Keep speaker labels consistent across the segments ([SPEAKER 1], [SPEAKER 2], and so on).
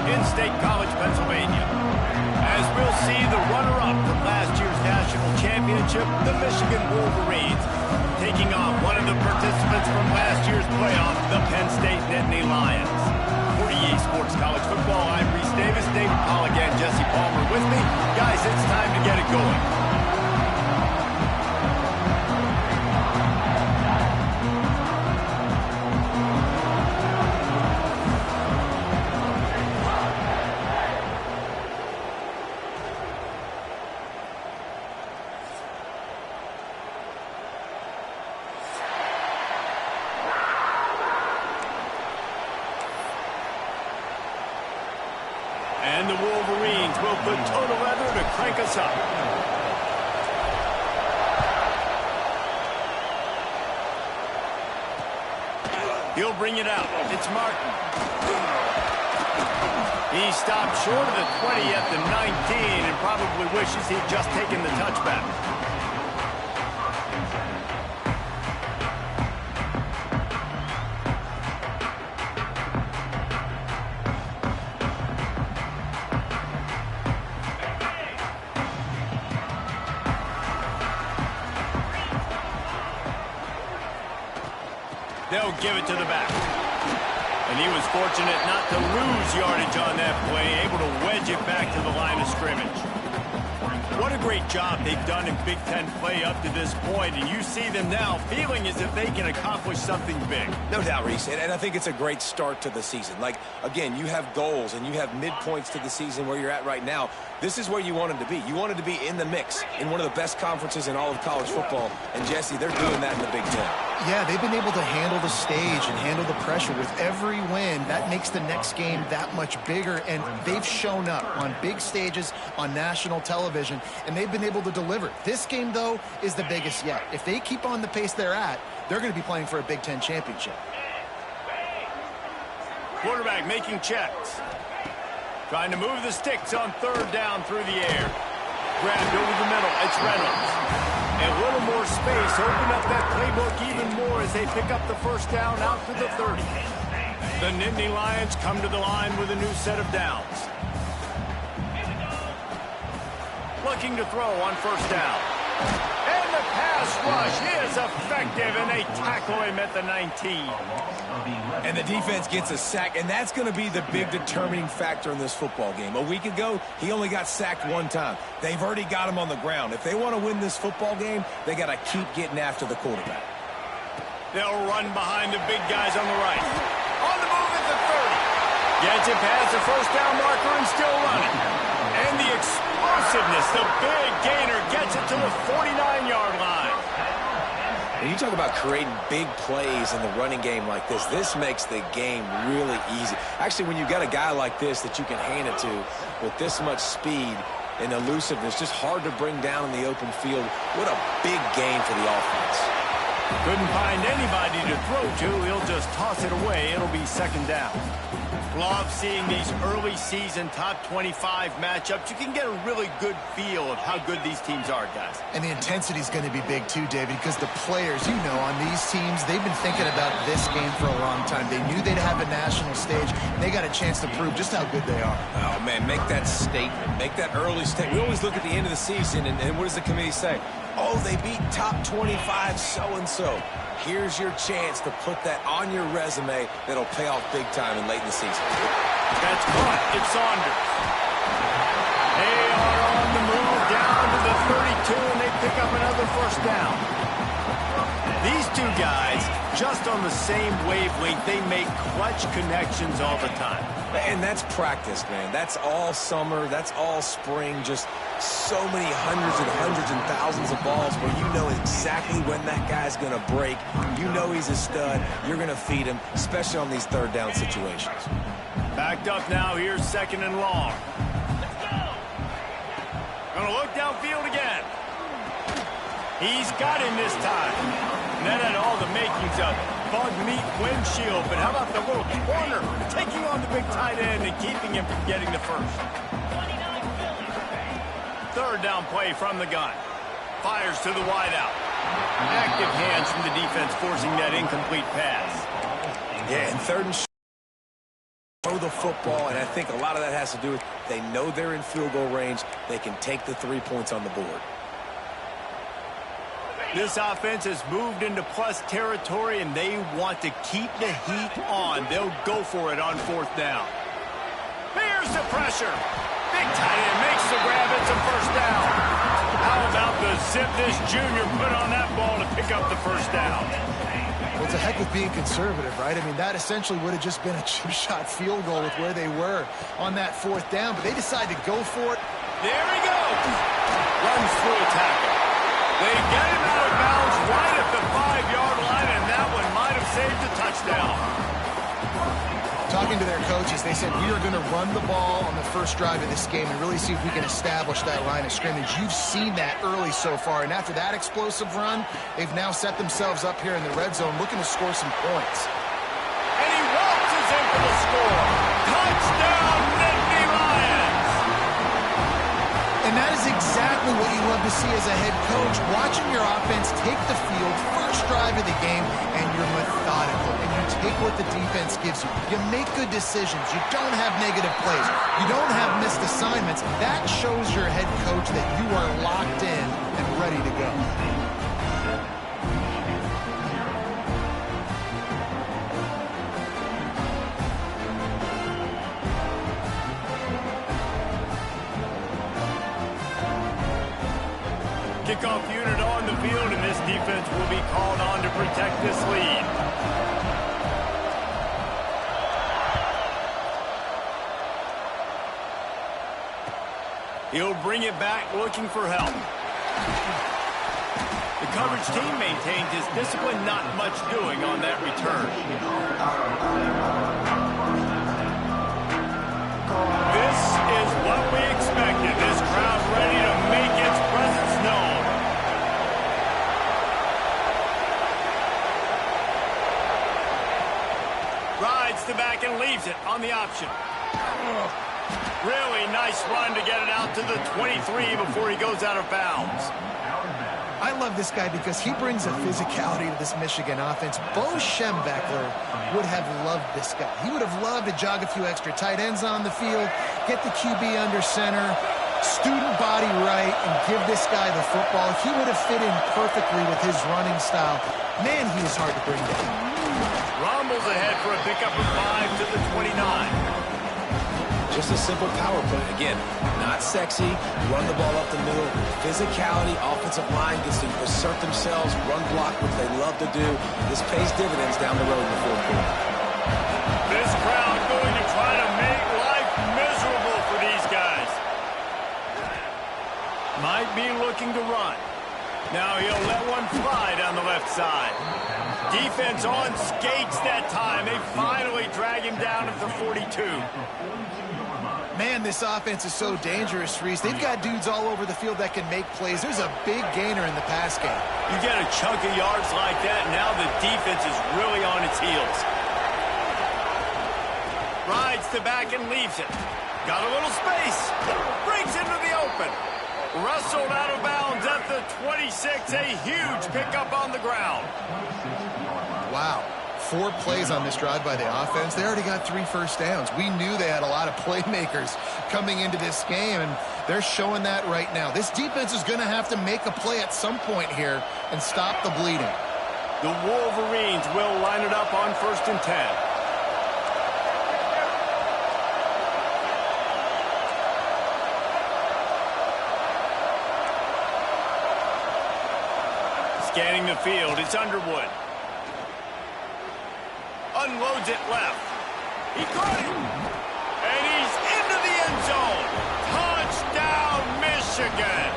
[SPEAKER 1] in State College, Pennsylvania. As we'll see the runner-up from last year's national championship, the Michigan Wolverines, taking on one of the participants from last year's playoff, the Penn State Nittany Lions. For EA Sports College Football, I'm Reese Davis, David Pollack, and Jesse Palmer with me. Guys, it's time to get it going. And the Wolverines will put total leather to crank us up. He'll bring it out. It's Martin. He stopped short of the 20 at the 19 and probably wishes he'd just taken the touchback. They'll give it to the back. And he was fortunate not to lose yardage on that play, able to wedge it back to the line of scrimmage. What a great job they've done in Big Ten play up to this point, and you see them now feeling as if they can accomplish something big.
[SPEAKER 2] No doubt, Reese, and I think it's a great start to the season. Like, again, you have goals and you have midpoints to the season where you're at right now. This is where you wanted to be. You wanted to be in the mix in one of the best conferences in all of college football, and Jesse, they're doing that in the Big Ten.
[SPEAKER 3] Yeah, they've been able to handle the stage and handle the pressure with every win. That makes the next game that much bigger, and they've shown up on big stages on national television, and they've been able to deliver. This game, though, is the biggest yet. If they keep on the pace they're at, they're going to be playing for a Big Ten championship.
[SPEAKER 1] Quarterback making checks. Trying to move the sticks on third down through the air. Grabbed over the middle. It's Reynolds. A little more space. Open up that playbook even more as they pick up the first down out to the 30. The Nittany Lions come to the line with a new set of downs. Looking to throw on first down. And the pass rush is effective, and they tackle him at the 19.
[SPEAKER 2] And the defense gets a sack, and that's going to be the big determining factor in this football game. A week ago, he only got sacked one time. They've already got him on the ground. If they want to win this football game, they got to keep getting after the quarterback.
[SPEAKER 1] They'll run behind the big guys on the right. On the move at the 30. Gets it past the first down marker and still running. And the explosiveness, the big gainer gets it to the 49-yard line.
[SPEAKER 2] And you talk about creating big plays in the running game like this. This makes the game really easy. Actually, when you've got a guy like this that you can hand it to with this much speed and elusiveness, just hard to bring down in the open field. What a big game for the offense.
[SPEAKER 1] Couldn't find anybody to throw to. He'll just toss it away. It'll be second down. Love seeing these early season top 25 matchups. You can get a really good feel of how good these teams are, guys.
[SPEAKER 3] And the intensity is going to be big too, David, because the players, you know, on these teams, they've been thinking about this game for a long time. They knew they'd have a national stage, and they got a chance to prove just how good they are.
[SPEAKER 2] Oh, man, make that statement. Make that early statement. We always look at the end of the season, and what does the committee say? Oh, they beat top 25 so-and-so. Here's your chance to put that on your resume that'll pay off big time and late in the season.
[SPEAKER 1] That's caught. It's Saunders. They are on the move down to the 32, and they pick up another first down. These two guys, just on the same wavelength, they make clutch connections all the time.
[SPEAKER 2] And that's practice, man. That's all summer. That's all spring. Just so many hundreds and thousands of balls where you know exactly when that guy's going to break. You know he's a stud. You're going to feed him, especially on these third down situations.
[SPEAKER 1] Backed up now. Here's second and long. Going to look downfield again. He's got him this time. And that had all the makings of it. Bug meat windshield, but how about the little corner taking on the big tight end and keeping him from getting the first? Third down play from the gun. Fires to the wideout. Active hands from the defense forcing that incomplete pass.
[SPEAKER 2] Yeah, and third and throw the football, and I think a lot of that has to do with they know they're in field goal range. They can take the 3 points on the board.
[SPEAKER 1] This offense has moved into plus territory, and they want to keep the heat on. They'll go for it on 4th down. Here's the pressure. Big tight end makes the grab. It's a 1st down. How about the zip this junior put on that ball to pick up the 1st down?
[SPEAKER 3] Well, it's a heck of being conservative, right? I mean, that essentially would have just been a chip shot field goal with where they were on that 4th down, but they decided to go for it.
[SPEAKER 1] There he goes. Runs through a tackle. They get him out of bounds right at the 5-yard line, and that one might have saved a touchdown.
[SPEAKER 3] Talking to their coaches, they said, we are going to run the ball on the first drive of this game and really see if we can establish that line of scrimmage. You've seen that early so far, and after that explosive run, they've now set themselves up here in the red zone looking to score some points.
[SPEAKER 1] And he waltzes in for the score. Touchdown, Nittany Lions!
[SPEAKER 3] And that is exactly what you love to see as a head coach, watching your offense take the field, first drive of the game, and you're methodical, and you take what the defense gives you. You make good decisions. You don't have negative plays. You don't have missed assignments. That shows your head coach that you are locked in and ready to go.
[SPEAKER 1] Kickoff unit on the field, and this defense will be called on to protect this lead. He'll bring it back looking for help. The coverage team maintains his discipline, not much doing on that return. This is what we expected. This crowd ready to make its presence known. Rides the back and leaves it on the option. Really nice run to get it out to the 23 before he goes out of bounds.
[SPEAKER 3] I love this guy because he brings a physicality to this Michigan offense. Bo Schembechler would have loved this guy. He would have loved to jog a few extra tight ends on the field, get the QB under center, student body right, and give this guy the football. He would have fit in perfectly with his running style. Man, he is hard to bring down.
[SPEAKER 1] Rumbles ahead for a pickup of 5 to the 29.
[SPEAKER 2] Just a simple power play. Again, not sexy. Run the ball up the middle. Physicality, offensive line gets to assert themselves, run block, which they love to do. This pays dividends down the road in the 4th quarter.
[SPEAKER 1] This crowd going to try to make life miserable for these guys. Might be looking to run. Now he'll let one fly down the left side. Defense on skates that time. They finally drag him down at the 42.
[SPEAKER 3] Man, this offense is so dangerous, Reese. They've got dudes all over the field that can make plays. There's a big gainer in the pass game.
[SPEAKER 1] You get a chunk of yards like that, now the defense is really on its heels. Rides the back and leaves it. Got a little space. Brings into the open. Wrestled out of bounds at the 26. A huge pickup on the ground.
[SPEAKER 3] Wow. 4 plays on this drive by the offense. They already got 3 first downs. We knew they had a lot of playmakers coming into this game, and they're showing that right now. This defense is going to have to make a play at some point here and stop the bleeding.
[SPEAKER 1] The Wolverines will line it up on 1st and 10. Scanning the field, it's Underwood. Unloads it left. He caught it. And he's into the end zone. Touchdown, Michigan.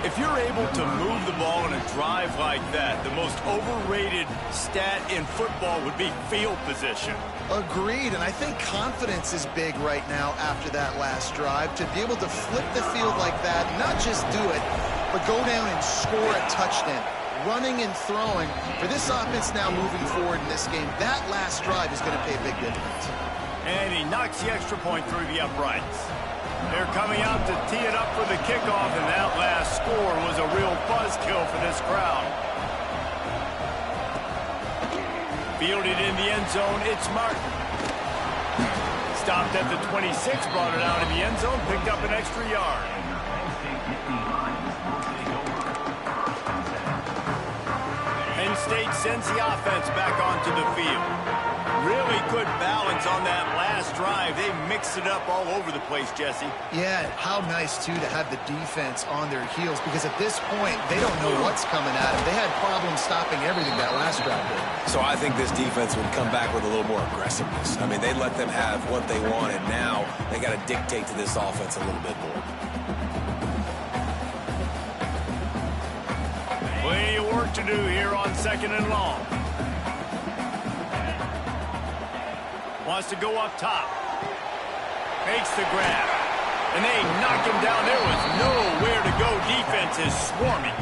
[SPEAKER 1] If you're able to move the ball in a drive like that, the most overrated stat in football would be field position.
[SPEAKER 3] Agreed, and I think confidence is big right now after that last drive. To be able to flip the field like that, not just do it, but go down and score a touchdown. Running and throwing for this offense now moving forward in this game. That last drive is going to pay big dividends.
[SPEAKER 1] And he knocks the extra point through the uprights. They're coming out to tee it up for the kickoff, and that last score was a real buzzkill for this crowd. Fielded in the end zone, it's Martin. stopped at the 26, brought it out of the end zone, picked up an extra yard. Penn State sends the offense back onto the field. Really good balance on that last drive. They mixed it up all over the place, Jesse.
[SPEAKER 3] Yeah, how nice, too, to have the defense on their heels, because at this point, they don't know what's coming at them. They had problems stopping everything that last drive did.
[SPEAKER 2] So I think this defense would come back with a little more aggressiveness. I mean, they let them have what they want, and now they got to dictate to this offense a little bit more.
[SPEAKER 1] Plenty of work to do here on 2nd and long. Wants to go up top. Makes the grab. And they knock him down. There was nowhere to go. Defense is swarming.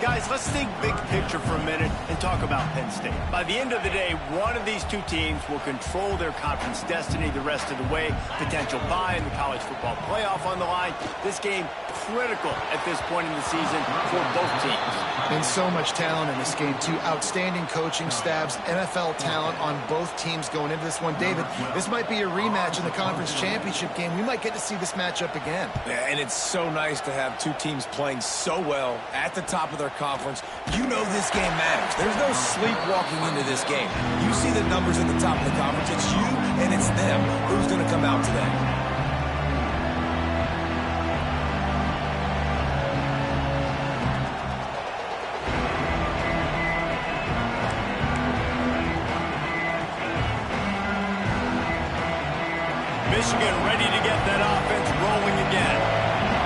[SPEAKER 1] Guys, let's think big picture for a minute and talk about Penn State. By the end of the day, one of these two teams will control their conference destiny the rest of the way. Potential bye in the college football playoff on the line. This game critical at this point in the season for both teams.
[SPEAKER 3] And so much talent in this game, too. Outstanding coaching staffs, NFL talent on both teams going into this one. David, this might be a rematch in the conference championship game. We might get to see this matchup again.
[SPEAKER 2] Yeah, and it's so nice to have two teams playing so well at the top of their conference. You know this game matters. There's no sleepwalking into this game. You see the numbers at the top of the conference. It's you and it's them. Who's going to come out today?
[SPEAKER 1] Michigan ready to get that offense rolling again.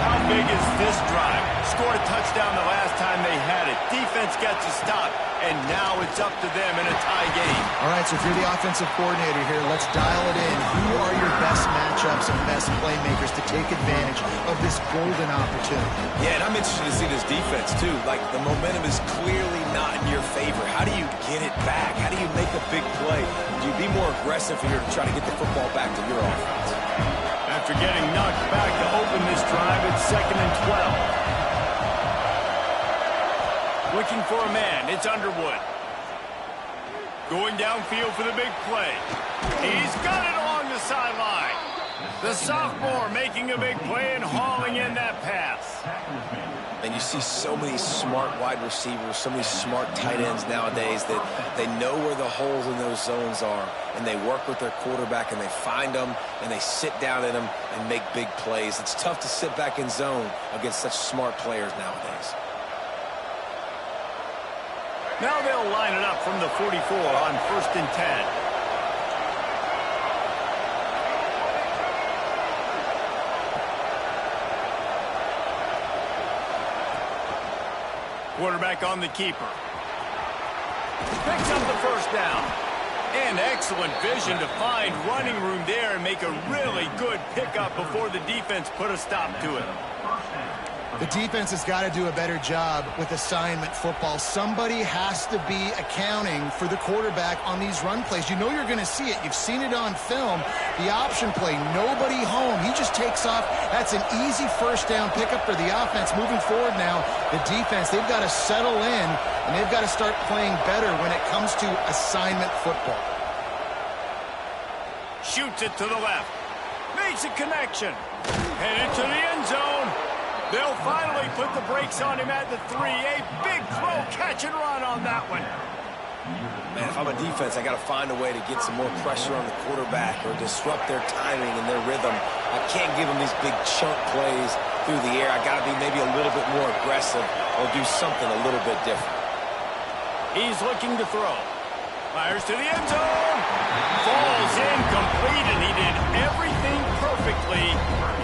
[SPEAKER 1] How big is this drive? Scored a touchdown the last time they had it. Defense gets a stop, and now it's up to them in a tie game.
[SPEAKER 3] All right, so if you're the offensive coordinator here, let's dial it in. Who are your best matchups and best playmakers to take advantage of this golden opportunity?
[SPEAKER 2] Yeah, and I'm interested to see this defense, too. Like, the momentum is clearly not in your favor. How do you get it back? How do you make a big play? Do you be more aggressive here to try to get the football back to your offense?
[SPEAKER 1] After getting knocked back to open this drive, it's 2nd and 12. Looking for a man, it's Underwood. Going downfield for the big play. He's got it along the sideline. The sophomore making a big play and hauling in that pass.
[SPEAKER 2] And you see so many smart wide receivers, so many smart tight ends nowadays that they know where the holes in those zones are, and they work with their quarterback, and they find them, and they sit down in them and make big plays. It's tough to sit back in zone against such smart players nowadays.
[SPEAKER 1] Now they'll line it up from the 44 on 1st and 10. Quarterback on the keeper. Picks up the first down. And excellent vision to find running room there and make a really good pickup before the defense put a stop to it.
[SPEAKER 3] The defense has got to do a better job with assignment football. Somebody has to be accounting for the quarterback on these run plays. You know you're going to see it. You've seen it on film. The option play, nobody home. He just takes off. That's an easy first down pickup for the offense. Moving forward now, the defense, they've got to settle in, and they've got to start playing better when it comes to assignment football.
[SPEAKER 1] Shoots it to the left. Makes a connection. Headed to the end zone. They'll finally put the brakes on him at the 3. A big throw, catch and run on that one.
[SPEAKER 2] Man, if I'm a defense, I got to find a way to get some more pressure on the quarterback or disrupt their timing and their rhythm. I can't give them these big chunk plays through the air. I got to be maybe a little bit more aggressive or do something a little bit different.
[SPEAKER 1] He's looking to throw. Fires to the end zone. Falls incomplete, and he did everything perfectly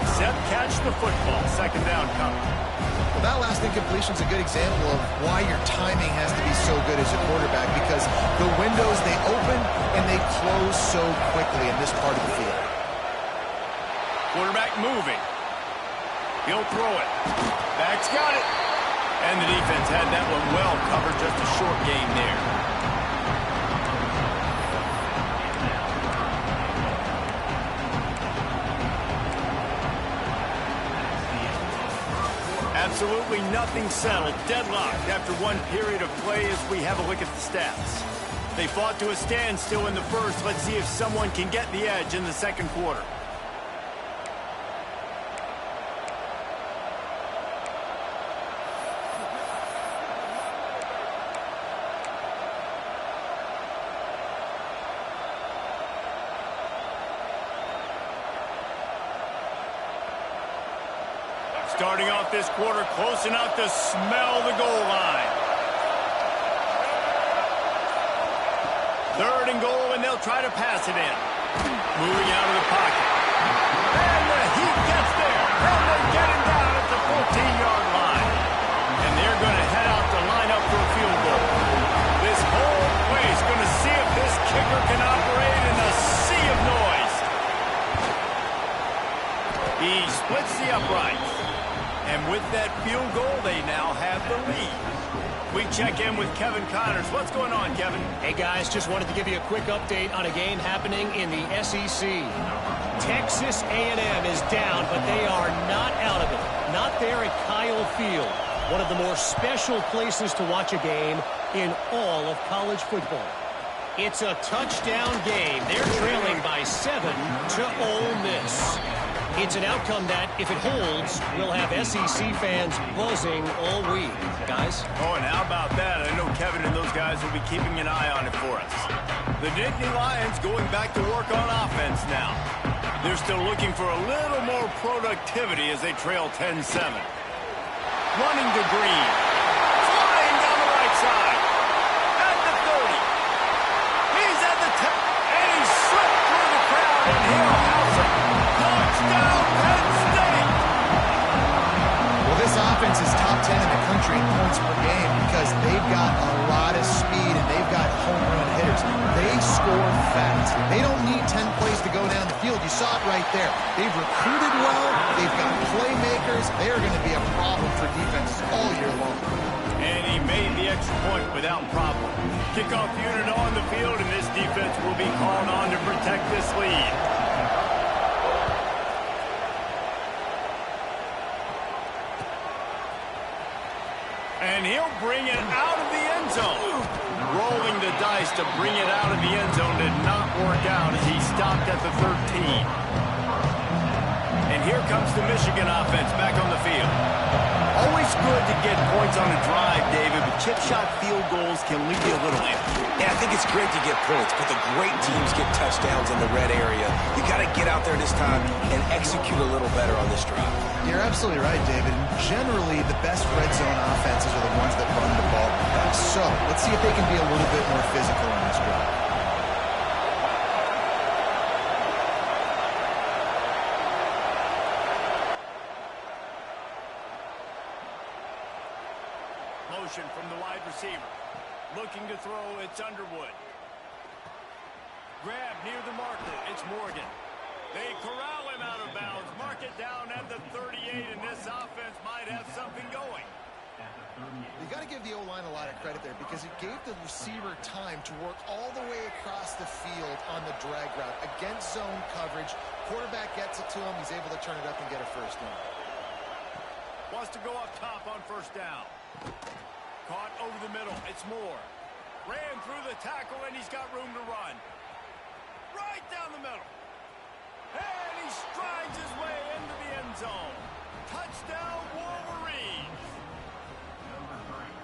[SPEAKER 1] except catch the football. 2nd down coming.
[SPEAKER 3] Well, that last incompletion is a good example of why your timing has to be so good as a quarterback, because the windows, they open and they close so quickly in this part of the field.
[SPEAKER 1] Quarterback moving. He'll throw it. Back's got it. And the defense had that one well covered. Just a short gain there. Absolutely nothing settled. Deadlocked after one period of play as we have a look at the stats. They fought to a standstill in the first. Let's see if someone can get the edge in the second quarter. Starting off this quarter close enough to smell the goal line. Third and goal, and they'll try to pass it in. Moving out of the pocket. And the Heat gets there. And they get him down at the 14-yard line. And they're going to head out to line up for a field goal. This whole place going to see if this kicker can operate in a sea of noise. He splits the uprights. And with that field goal, they now have the lead. We check in with Kevin Connors. What's going on, Kevin?
[SPEAKER 4] Hey, guys, just wanted to give you a quick update on a game happening in the SEC. Texas A&M is down, but they are not out of it. Not there at Kyle Field, one of the more special places to watch a game in all of college football. It's a touchdown game. They're trailing by 7 to Ole Miss. It's an outcome that, if it holds, will have SEC fans buzzing all week. Guys?
[SPEAKER 1] Oh, and how about that? I know Kevin and those guys will be keeping an eye on it for us. The Nittany Lions going back to work on offense now. They're still looking for a little more productivity as they trail 10-7. Running to Green. Flying down the right side. At the 30. He's at the 10. And he slipped through the crowd and he'll house it. Touchdown, Penn State!
[SPEAKER 3] Well, this offense is top 10 in the country in points per game because they've got a lot of speed and they've got home run hitters. They score fast. They don't need 10 plays to go down the field. You saw it right there. They've recruited well. They've got playmakers. They are going to be a problem for defenses all year long.
[SPEAKER 1] And he made the extra point without problem. Kickoff unit on the field, and this defense will be called on to protect this lead. And he'll bring it out of the end zone. Rolling the dice to bring it out of the end zone did not work out as he stopped at the 13. And here comes the Michigan offense back on the field. Always good to get points on a drive, David, but chip shot field goals can leave you a little empty.
[SPEAKER 2] Yeah, I think it's great to get points, but the great teams get touchdowns in the red area. You got to get out there this time and execute a little better on this drive.
[SPEAKER 3] You're absolutely right, David. Generally, the best red zone offenses are the ones that run the ball best. So, let's see if they can be a little bit more physical on this drive.
[SPEAKER 1] Motion from the wide receiver. Looking to throw, it's Underwood. Grab near the marker, it's Morgan. They corral him out of bounds. Mark it down at the 38, and this offense might have something going.
[SPEAKER 3] You got to give the O-line a lot of credit there because it gave the receiver time to work all the way across the field on the drag route against zone coverage. Quarterback gets it to him. He's able to turn it up and get a first down.
[SPEAKER 1] Wants to go up top on first down. Caught over the middle. It's Moore. Ran through the tackle, and he's got room to run. Right down the middle. And he strides his way into the end zone. Touchdown, Wolverines.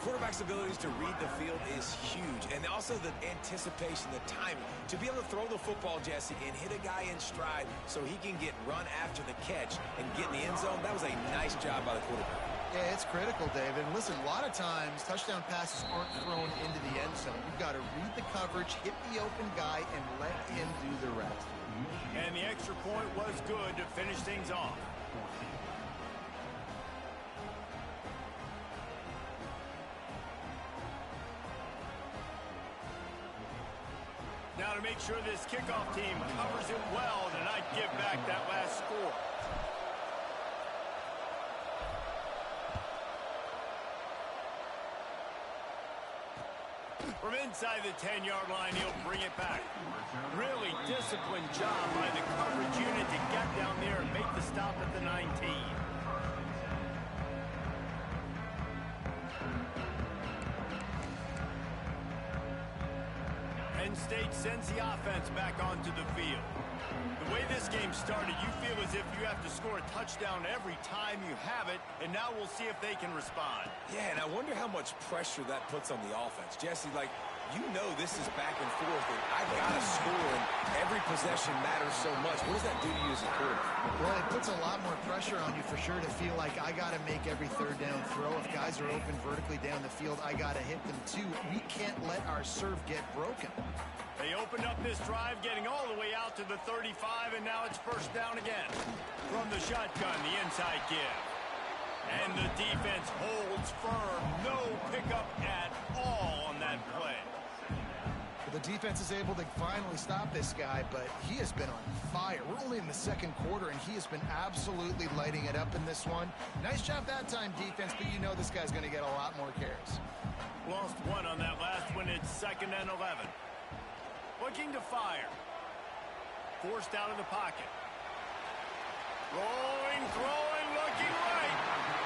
[SPEAKER 2] Quarterback's abilities to read the field is huge, and also the anticipation, the timing. To be able to throw the football, Jesse, and hit a guy in stride so he can get run after the catch and get in the end zone, that was a nice job by the quarterback.
[SPEAKER 3] Yeah, it's critical, David. And listen, a lot of times, touchdown passes aren't thrown into the end zone. You've got to read the coverage, hit the open guy, and let him do the rest.
[SPEAKER 1] And the extra point was good to finish things off. Now to make sure this kickoff team covers it well to not give back that last score. From inside the 10-yard line, he'll bring it back. Really disciplined job by the coverage unit to get down there and make the stop at the 19. Penn State sends the offense back onto the field. The way this game started, you feel as if you have to score a touchdown every time you have it, and now we'll see if they can respond.
[SPEAKER 2] Yeah, and I wonder how much pressure that puts on the offense. Jesse, like, you know this is back and forth, and I got to score, and every possession matters so much. What does that do to you as a quarterback?
[SPEAKER 3] Well, it puts a lot more pressure on you for sure to feel like I got to make every third down throw. If guys are open vertically down the field, I got to hit them too. We can't let our serve get broken.
[SPEAKER 1] They opened up this drive, getting all the way out to the 35, and now it's first down again. From the shotgun, the inside give. And the defense holds firm. No pickup at all on that play.
[SPEAKER 3] The defense is able to finally stop this guy, but he has been on fire. We're only in the second quarter, and he has been absolutely lighting it up in this one. Nice job that time, defense, but you know this guy's going to get a lot more carries.
[SPEAKER 1] Lost one on that last one. It's 2nd and 11. Looking to fire. Forced out of the pocket. Rolling, throwing, looking right.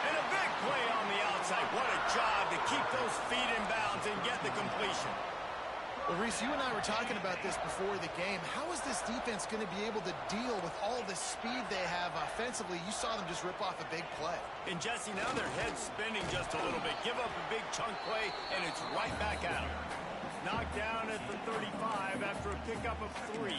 [SPEAKER 1] And a big play on the outside. What a job to keep those feet in bounds and get the completion.
[SPEAKER 3] Well, Reese, you and I were talking about this before the game. How is this defense going to be able to deal with all the speed they have offensively? You saw them just rip off a big play.
[SPEAKER 1] And, Jesse, now their head's spinning just a little bit. Give up a big chunk play, and it's right back at them. Knocked down at the 35 after a pickup of 3.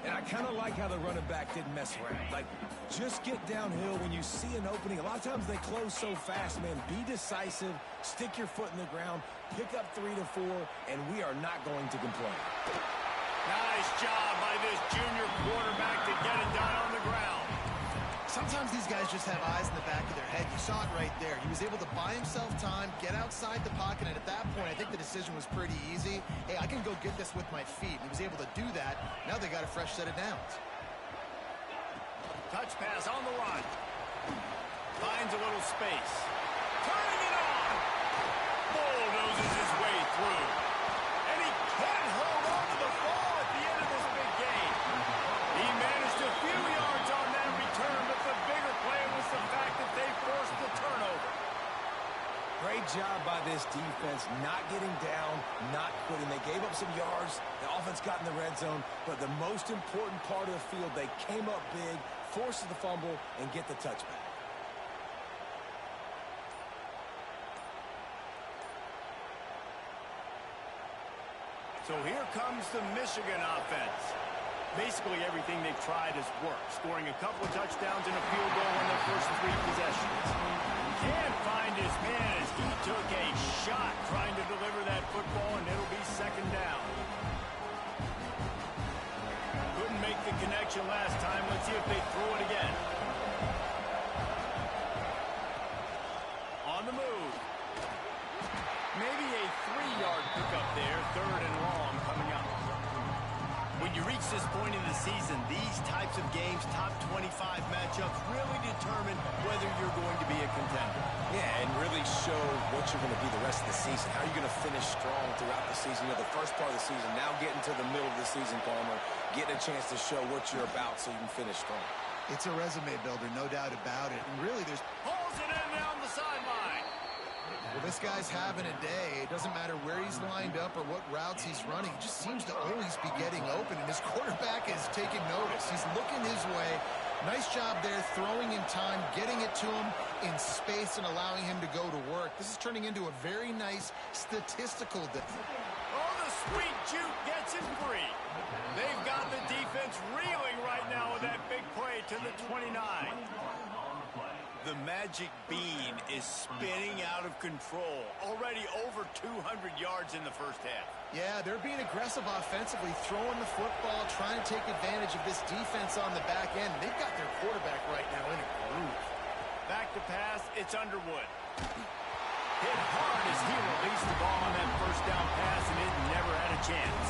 [SPEAKER 2] And I kind of like how the running back didn't mess around. Like, just get downhill when you see an opening. A lot of times they close so fast, man. Be decisive, stick your foot in the ground, pick up 3 to 4, and we are not going to complain.
[SPEAKER 1] Nice job by this junior quarterback to get it done on the ground.
[SPEAKER 3] Sometimes these guys just have eyes in the back of their head. You saw it right there. He was able to buy himself time, get outside the pocket, and at that point, I think the decision was pretty easy. Hey, I can go get this with my feet. He was able to do that. Now they got a fresh set of downs.
[SPEAKER 1] Touch pass on the run. Finds a little space. Turning it on. Bulldozes his way through. And he can't hold on to the ball at the end of this big game. He managed a few yards on that return, but the bigger play was the fact that they forced the turnover.
[SPEAKER 2] Great job by this defense, not getting down, not quitting. They gave up some yards. The offense got in the red zone, but the most important part of the field, they came up big, forced the fumble, and get the touchback.
[SPEAKER 1] So here comes the Michigan offense. Basically everything they've tried has worked, scoring a couple of touchdowns and a field goal on their first 3 possessions. Can't find his man as he took a shot trying to deliver that football, and it'll be 2nd down. Couldn't make the connection last time. Let's see if they throw it again. On the move. Maybe a 3-yard pickup there, 3rd and long coming up. When you reach this point in the season, these types of games, top 25 matchups, really determine whether you're going to be a contender.
[SPEAKER 2] Yeah, and really show what you're going to be the rest of the season. How are you going to finish strong throughout the season? You know, the first part of the season, now getting to the middle of the season, Palmer, getting a chance to show what you're about so you can finish strong.
[SPEAKER 3] It's a resume builder, no doubt about it. And really, there's...
[SPEAKER 1] Pulls it in down the sideline.
[SPEAKER 3] Well, this guy's having a day. It doesn't matter where he's lined up or what routes he's running. He just seems to always be getting open, and his quarterback is taking notice. He's looking his way. Nice job there, throwing in time, getting it to him in space and allowing him to go to work. This is turning into a very nice statistical difference.
[SPEAKER 1] Oh, the sweet juke gets him free. They've got the defense reeling right now with that big play to the 29. The magic bean is spinning out of control. Already over 200 yards in the first half.
[SPEAKER 3] Yeah, they're being aggressive offensively, throwing the football, trying to take advantage of this defense on the back end. They've got their quarterback right now in a groove.
[SPEAKER 1] Back to pass, it's Underwood. Hit hard as he released the ball on that first down pass, and it never had a chance.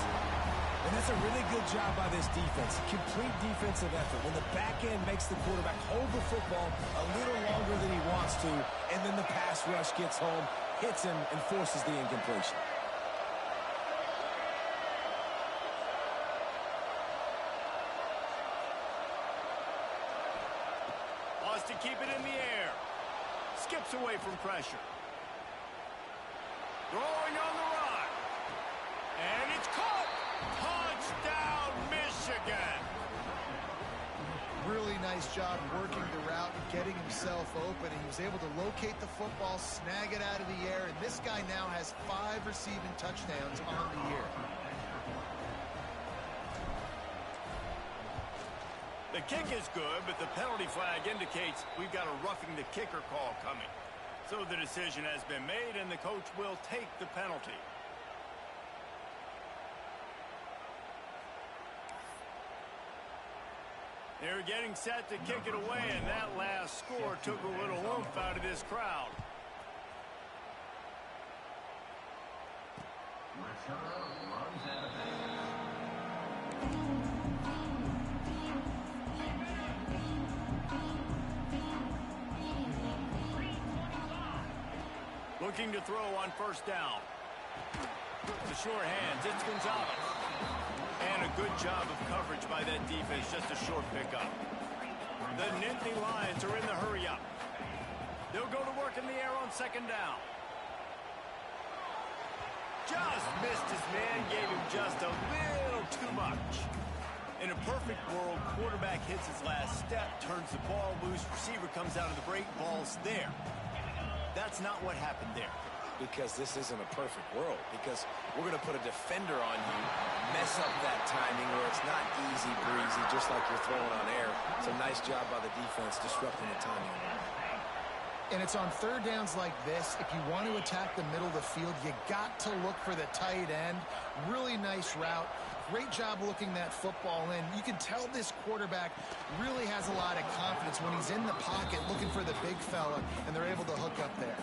[SPEAKER 2] And that's a really good job by this defense. Complete defensive effort. When the back end makes the quarterback hold the football a little longer than he wants to, and then the pass rush gets home, hits him, and forces the incompletion.
[SPEAKER 1] Wants to keep it in the air. Skips away from pressure. Throwing on the run. And it's
[SPEAKER 3] nice job working the route and getting himself open. And he was able to locate the football, snag it out of the air, and this guy now has 5 receiving touchdowns on the year.
[SPEAKER 1] The kick is good, but the penalty flag indicates we've got a roughing the kicker call coming. So the decision has been made, and the coach will take the penalty. They're getting set to kick it away, and that last score took a little oomph out of this crowd. Looking to throw on first down. The sure hands, it's Gonzalez. And a good job of coverage by that defense, just a short pickup. The Nittany Lions are in the hurry-up. They'll go to work in the air on second down. Just missed his man, gave him just a little too much. In a perfect world, quarterback hits his last step, turns the ball loose, receiver comes out of the break, ball's there. That's not what happened there.
[SPEAKER 2] Because this isn't a perfect world. Because we're going to put a defender on you, mess up that timing where it's not easy breezy, just like you're throwing on air. It's a nice job by the defense disrupting the timing.
[SPEAKER 3] And it's on third downs like this. If you want to attack the middle of the field, you got to look for the tight end. Really nice route. Great job looking that football in. You can tell this quarterback really has a lot of confidence when he's in the pocket looking for the big fella, and they're able to hook up there.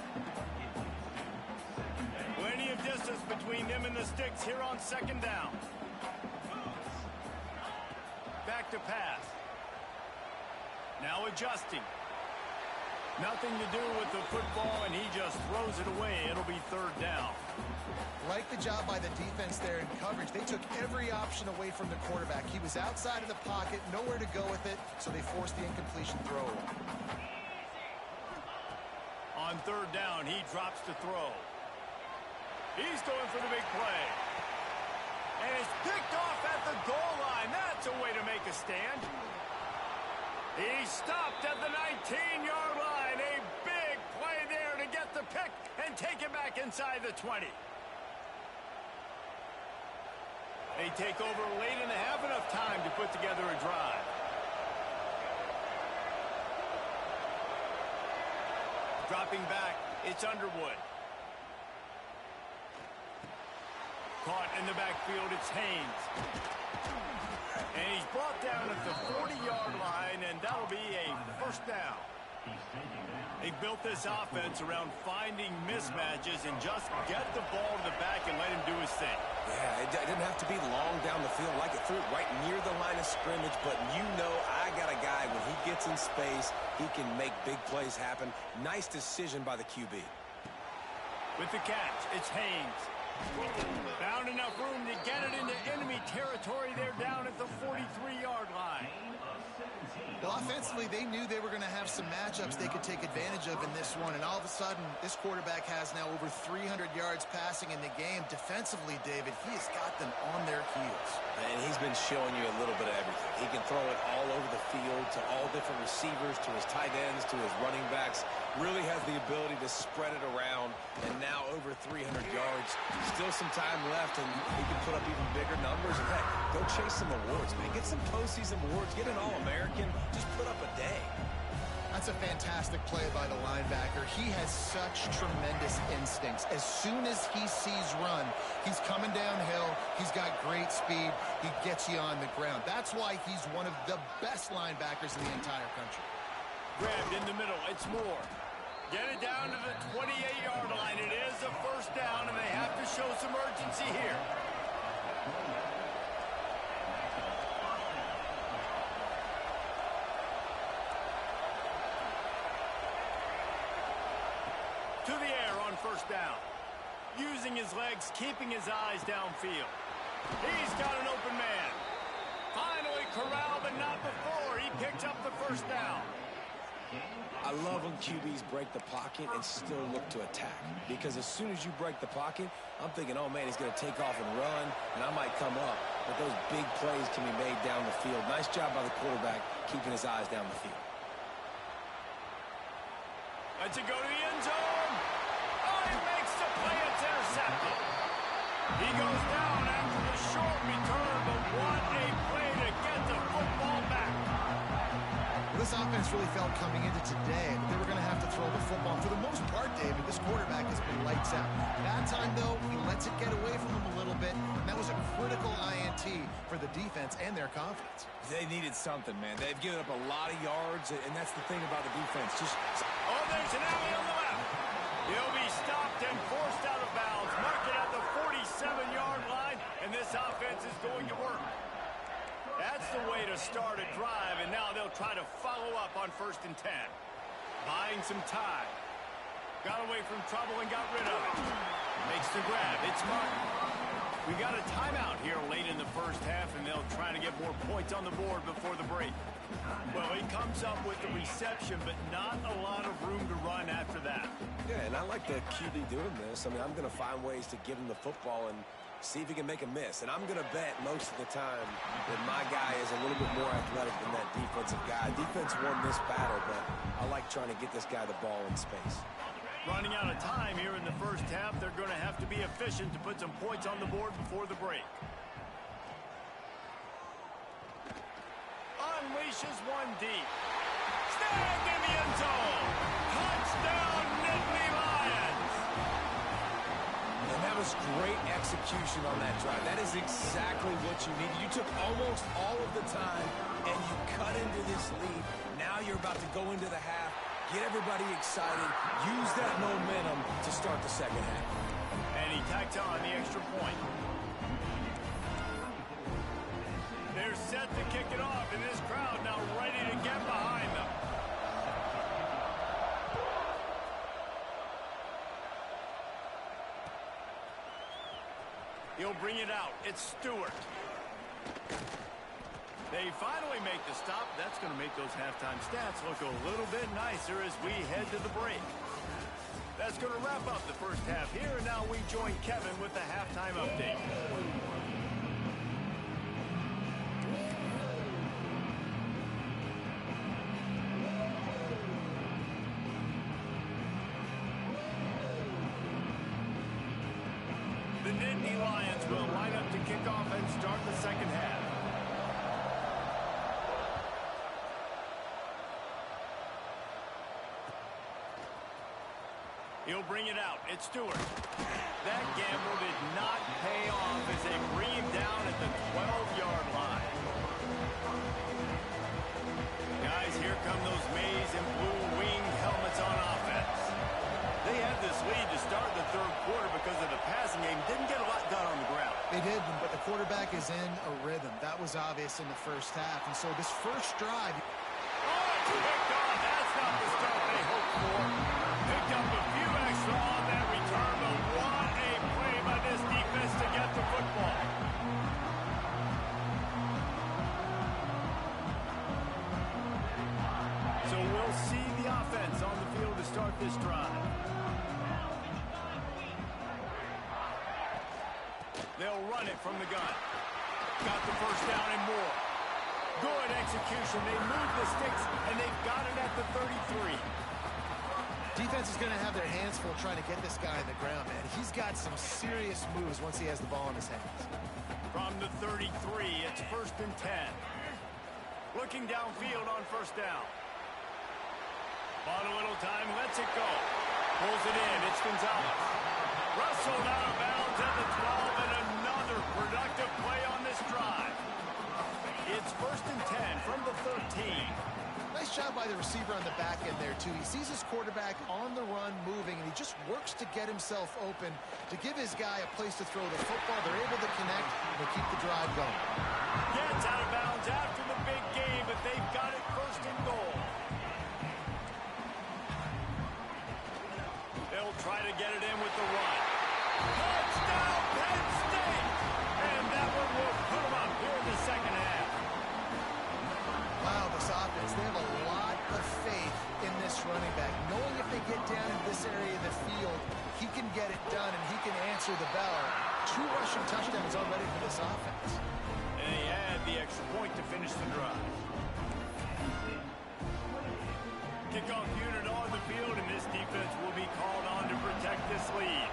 [SPEAKER 1] Plenty of distance between them and the sticks here on second down. Back to pass. Now adjusting. Nothing to do with the football, and he just throws it away. It'll be third down.
[SPEAKER 3] Like the job by the defense there in coverage. They took every option away from the quarterback. He was outside of the pocket, nowhere to go with it, so they forced the incompletion throw.
[SPEAKER 1] On third down, he drops to throw. He's going for the big play. And it's picked off at the goal line. That's a way to make a stand. He stopped at the 19-yard line. A big play there to get the pick and take it back inside the 20. They take over late and have enough time to put together a drive. Dropping back, it's Underwood. Caught in the backfield, it's Haynes. And he's brought down at the 40-yard line, and that'll be a first down. They built this offense around finding mismatches and just get the ball to the back and let him do his thing.
[SPEAKER 2] Yeah, it didn't have to be long down the field. Like it threw it right near the line of scrimmage, but you know I got a guy, when he gets in space, he can make big plays happen. Nice decision by the QB.
[SPEAKER 1] With the catch, it's Haynes. Found enough room to get it into enemy territory. They're down at the 43-yard line.
[SPEAKER 3] Well, offensively, they knew they were going to have some matchups they could take advantage of in this one, and all of a sudden, this quarterback has now over 300 yards passing in the game. Defensively, David, he has got them on their heels.
[SPEAKER 2] And he's been showing you a little bit of everything. He can throw it all over the field to all different receivers, to his tight ends, to his running backs. Really has the ability to spread it around, and now over 300 yards. Still some time left, and he can put up even bigger numbers. And heck, go chase some awards, man. Get some postseason awards. Get an All-American. Just put up a day.
[SPEAKER 3] That's a fantastic play by the linebacker. He has such tremendous instincts. As soon as he sees run, he's coming downhill. He's got great speed. He gets you on the ground. That's why he's one of the best linebackers in the entire country.
[SPEAKER 1] Grabbed in the middle. It's Moore. Get it down to the 28-yard line. It is a first down, and they have to show some urgency here. To the air on first down. Using his legs, keeping his eyes downfield. He's got an open man. Finally corralled, but not before. He picked up the first down.
[SPEAKER 2] I love when QBs break the pocket and still look to attack. Because as soon as you break the pocket, I'm thinking, oh, man, he's going to take off and run, and I might come up. But those big plays can be made down the field. Nice job by the quarterback keeping his eyes down the field.
[SPEAKER 1] Let's it go to the end zone. Oh, he makes the play. It's intercepted. He goes down after the short return, but what a play to get the football back.
[SPEAKER 3] This offense really felt coming into today that they were going to have to throw the football. For the most part, David, this quarterback has been lights out. That time, though, he lets it get away from him a little bit, and that was a critical INT for the defense and their confidence.
[SPEAKER 2] They needed something, man. They've given up a lot of yards, and that's the thing about the defense.
[SPEAKER 1] Oh, there's an alley on the left. He'll be stopped and forced out of bounds. Mark it at the 47-yard line, and this offense is going to work. That's the way to start a drive, and now they'll try to follow up on 1st and 10. Buying some time. Got away from trouble and got rid of it. Makes the grab. It's Martin. We got a timeout here late in the first half, and they'll try to get more points on the board before the break. Well, he comes up with the reception, but not a lot of room to run after that.
[SPEAKER 2] Yeah, and I like the QB doing this. I mean, I'm going to find ways to give him the football and see if he can make a miss. And I'm going to bet most of the time that my guy is a little bit more athletic than that defensive guy. Defense won this battle, but I like trying to get this guy the ball in space.
[SPEAKER 1] Running out of time here in the first half, they're going to have to be efficient to put some points on the board before the break. Unleashes one deep. Snagged in the end zone. Touchdown, Nittany Lions.
[SPEAKER 2] And that was great execution on that drive. That is exactly what you needed. You took almost all of the time, and you cut into this lead. Now you're about to go into the half, get everybody excited, use that momentum to start the second half.
[SPEAKER 1] And he tacked on the extra point. They're set to kick it off, and this crowd now ready to get behind them. He'll bring it out. It's Stewart. They finally make the stop. That's going to make those halftime stats look a little bit nicer as we head to the break. That's going to wrap up the first half here, and now we join Kevin with the halftime update. The Nittany Lions will line up to kick off and start the second half. He'll bring it out. It's Stewart. That gamble did not pay off as they bring him down at the 12-yard line. Guys, here come those maize and blue winged helmets on offense. They had this lead to start the third quarter because of the passing game. Didn't get a lot done on the ground.
[SPEAKER 3] They did, but the quarterback is in a rhythm. That was obvious in the first half. And so this first drive...
[SPEAKER 1] Oh, it's picked off. That's not the start they hoped for. Picked up a few extra on that return, but what a play by this defense to get the football. So we'll see the offense on the field to start this drive. They'll run it from the gun. Got the first down and more. Good execution. They move the sticks, and they've got it at the 33.
[SPEAKER 3] Defense is going to have their hands full trying to get this guy on the ground, man. He's got some serious moves once he has the ball in his hands.
[SPEAKER 1] From the 33, it's 1st and 10. Looking downfield on first down. Bought a little time, lets it go. Pulls it in, it's Gonzalez. Wrestled out of bounds at the 12, and another productive play on this drive. It's 1st and 10 from the 13.
[SPEAKER 3] Nice job by the receiver on the back end there, too. He sees his quarterback on the run moving, and he just works to get himself open to give his guy a place to throw the football. They're able to connect, and they keep the drive going.
[SPEAKER 1] Gets out of bounds after the big game, but they've got it 1st and goal. They'll try to get it in with the run. Touchdown, Penn State! And that one will put them up here in the second half.
[SPEAKER 3] Wow, this offense, they have a lot of faith in touchdowns already for this offense.
[SPEAKER 1] And he had the extra point to finish the drive. Kickoff unit on the field, and this defense will be called on to protect this lead.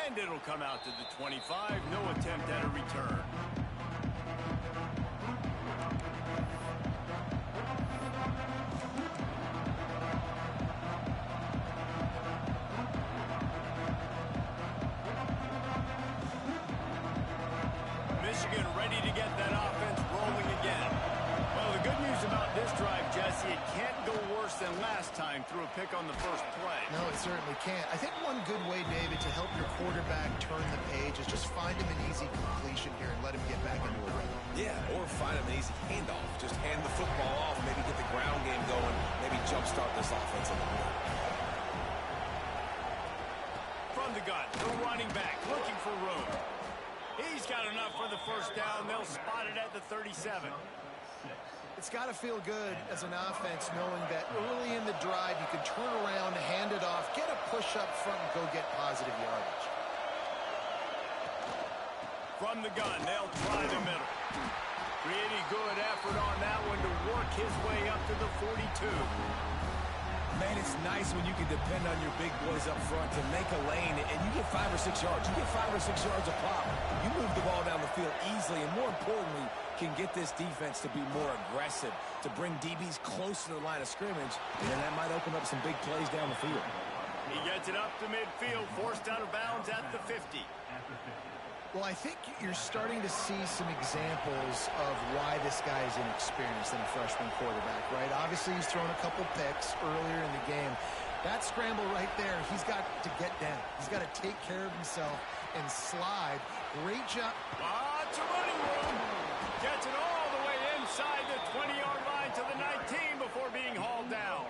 [SPEAKER 1] And it'll come out to the 25. No attempt at a return. Michigan ready to get that offense rolling again. Well, the good news about this drive, Jesse, it can't go worse than last time through a pick on the first play.
[SPEAKER 3] No, it certainly can't. I think one good way, David, to help your quarterback turn the page is just find him an easy completion here and let him get back into a rhythm.
[SPEAKER 2] Yeah, or find him an easy handoff. Just hand the football off, maybe get the ground game going, maybe jumpstart this offense a little bit.
[SPEAKER 1] From the gun, the running back looking for room. He's got enough for the first down. They'll spot it at the 37.
[SPEAKER 3] It's got to feel good as an offense knowing that early in the drive you can turn around, hand it off, get a push up front, and go get positive yardage.
[SPEAKER 1] From the gun, they'll try the middle. Pretty good effort on that one to work his way up to the 42.
[SPEAKER 2] Man, it's nice when you can depend on your big boys up front to make a lane, and you get 5 or 6 yards. You get 5 or 6 yards a pop. You move the ball down the field easily, and more importantly, can get this defense to be more aggressive, to bring DBs close to the line of scrimmage, and that might open up some big plays down the field.
[SPEAKER 1] He gets it up to midfield, forced out of bounds at the 50.
[SPEAKER 3] Well, I think you're starting to see some examples of why this guy is inexperienced in a freshman quarterback, right? Obviously, he's thrown a couple picks earlier in the game. That scramble right there, he's got to get down. He's got to take care of himself and slide. Great job.
[SPEAKER 1] Lots of running room. Gets it all the way inside the 20-yard line to the 19 before being hauled down.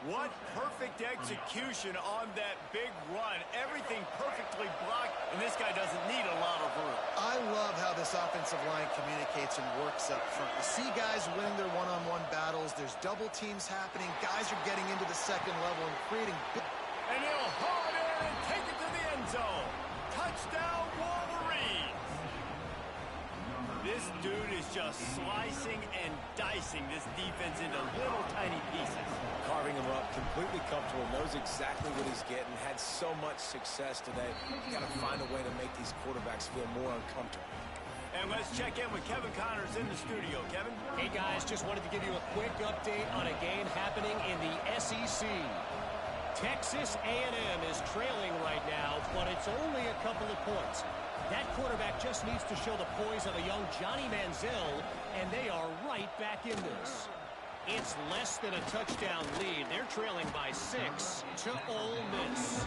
[SPEAKER 1] What perfect execution on that big run. Everything perfectly blocked, and this guy doesn't need a lot of room.
[SPEAKER 3] I love how this offensive line communicates and works up front. You see guys winning their one-on-one battles. There's double teams happening. Guys are getting into the second level and creating big...
[SPEAKER 1] And he'll haul it in and take it to the end zone. Touchdown, Wolverines. This dude is just slicing and dicing this defense into little tiny pieces.
[SPEAKER 2] Carving him up, completely comfortable, knows exactly what he's getting, had so much success today. You got to find a way to make these quarterbacks feel more uncomfortable.
[SPEAKER 1] And let's check in with Kevin Connors in the studio. Kevin?
[SPEAKER 4] Hey, guys, just wanted to give you a quick update on a game happening in the SEC. Texas A&M is trailing right now, but it's only a couple of points. That quarterback just needs to show the poise of a young Johnny Manziel, and they are right back in this. It's less than a touchdown lead. They're trailing by 6 to Ole Miss.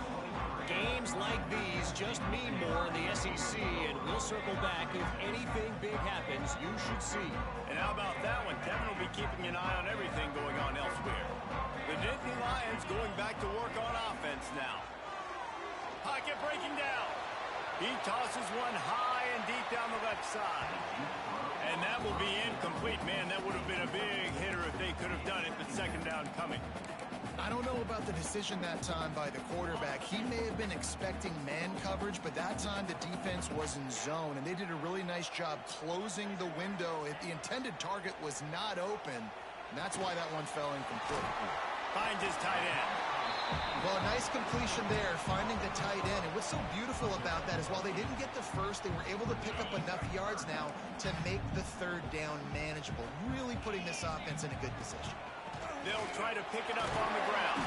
[SPEAKER 4] Games like these just mean more in the SEC, and we'll circle back if anything big happens you should see.
[SPEAKER 1] And how about that one? Kevin will be keeping an eye on everything going on elsewhere. The Nittany Lions going back to work on offense now. Pocket breaking down. He tosses one high and deep down the left side. And that will be incomplete. Man, that would have been a big hitter if they could have done it, but second down coming.
[SPEAKER 3] I don't know about the decision that time by the quarterback. He may have been expecting man coverage, but that time the defense was in zone, and they did a really nice job closing the window. The intended target was not open, and that's why that one fell incomplete.
[SPEAKER 1] Finds his tight end.
[SPEAKER 3] Well, a nice completion there, finding the tight end. And what's so beautiful about that is while they didn't get the first, they were able to pick up enough yards now to make the third down manageable, really putting this offense in a good position.
[SPEAKER 1] They'll try to pick it up on the ground.